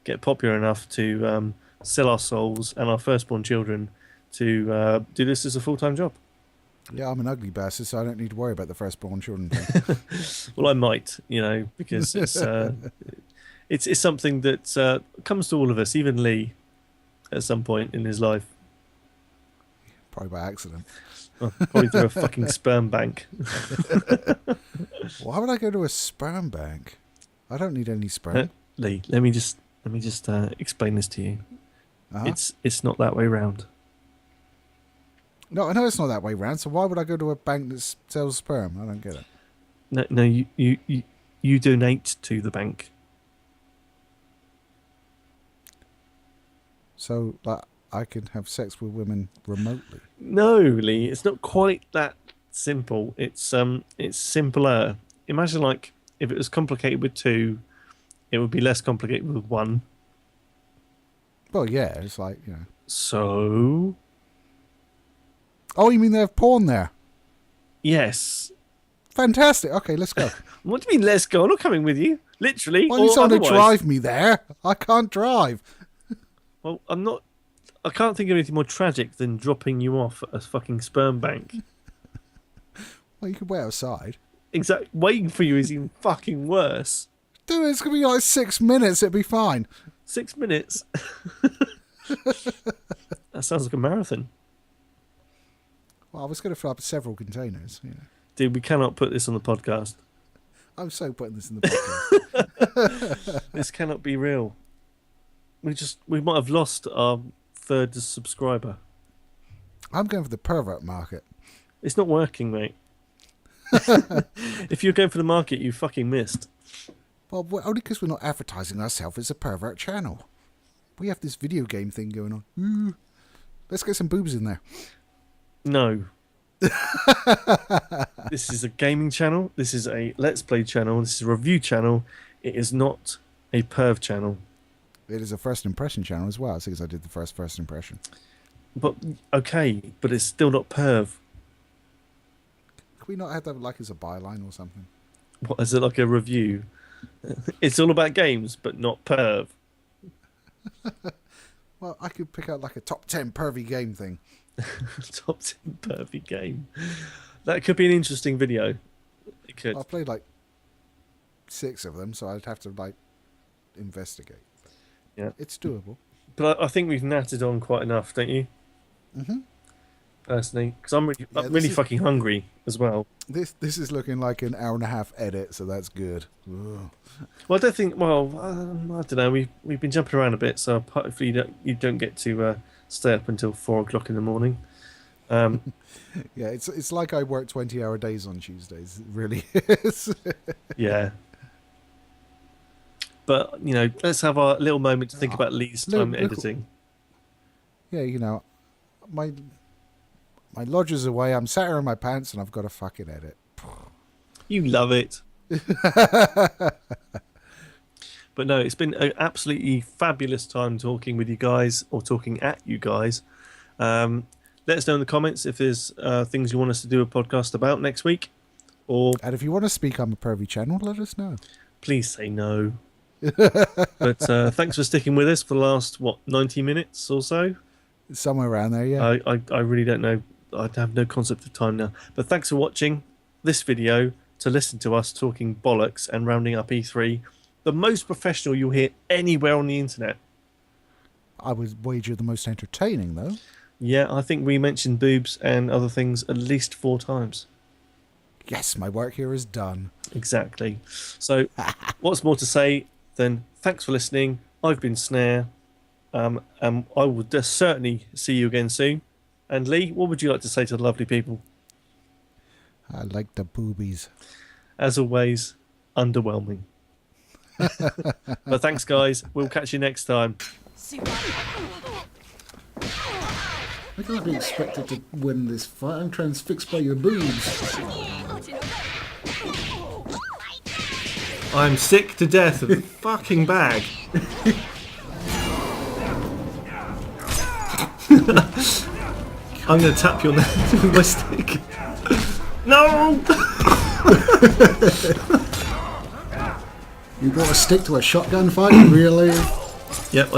get popular enough to sell our souls and our firstborn children to do this as a full-time job. doing? Yeah, I'm an ugly bastard, so I don't need to worry about the firstborn children thing. Well, I might, because it's something that comes to all of us, even Lee, at some point in his life. Probably by accident. Well, probably through a fucking sperm bank. Why would I go to a sperm bank? I don't need any sperm. Lee, let me just explain this to you. Uh-huh. It's not that way round. No, I know it's not that way round, so why would I go to a bank that sells sperm? I don't get it. No, you donate to the bank. So, like, I can have sex with women remotely. No, Lee, it's not quite that simple. It's simpler. Imagine like if it was complicated with 2, it would be less complicated with 1. Well, yeah, it's like, So, Oh, you mean they have porn there? yes. Fantastic. Okay, let's go. What do you mean, let's go? I'm not coming with you. Literally. Why do you or someone to otherwise. drive me there? I can't drive. Well, I can't think of anything more tragic than dropping you off at a fucking sperm bank. Well, you could wait outside. Exactly. Waiting for you is even fucking worse. Dude, it's going to be like 6 minutes. It'll be fine. 6 minutes. That sounds like a marathon. Well, I was going to fill up several containers. Dude, we cannot put this on the podcast. I'm so putting this in the podcast. This cannot be real. We might have lost our 3rd subscriber. I'm going for the pervert market. It's not working, mate. If you're going for the market, you fucking missed. Well, only because we're not advertising ourselves as a pervert channel. We have this video game thing going on. Ooh. Let's get some boobs in there. No. This is a gaming channel. This is a Let's Play channel. This is a review channel. It is not a perv channel. It is a first impression channel as well. I think I did the first impression. But, okay, but it's still not perv. Could we not have that like as a byline or something? What, is it like a review? It's all about games, but not perv. Well, I could pick out like a top 10 pervy game thing. Top 10 pervy game. That could be an interesting video. It could. I've played like 6 of them, so I'd have to like investigate. Yeah. It's doable. But I think we've nattered on quite enough, don't you? Mm-hmm. Personally, because I'm really fucking hungry as well. This is looking like an hour and a half edit, so that's good. Ugh. Well, I don't think. Well, I don't know. We've been jumping around a bit, so hopefully you don't get to stay up until 4 o'clock in the morning. Yeah, it's like I work 20-hour days on Tuesdays. It really is. Yeah. But let's have our little moment to think about Lee's time editing. Yeah, my lodger's away. I'm sat here in my pants, and I've got to fucking edit. You love it. But no, it's been an absolutely fabulous time talking with you guys, or talking at you guys. Let us know in the comments if there's things you want us to do a podcast about next week. And if you want to speak on a pervy channel, let us know. Please say no. But thanks for sticking with us for the last, 90 minutes or so? Somewhere around there, yeah. I really don't know. I have no concept of time now. But thanks for watching this video to listen to us talking bollocks and rounding up E3. The most professional you'll hear anywhere on the internet. I would wager the most entertaining, though. Yeah, I think we mentioned boobs and other things at least 4 times. Yes, my work here is done. Exactly. So, what's more to say than thanks for listening. I've been Snare. I will certainly see you again soon. And Lee, what would you like to say to the lovely people? I like the boobies. As always, underwhelming. But thanks, guys. We'll catch you next time. I can't be expected to win this fight. I'm transfixed by your boobs. I'm sick to death of the fucking bag. I'm going to tap your neck with my stick. No! You brought a stick to a shotgun fight, really? Yep, I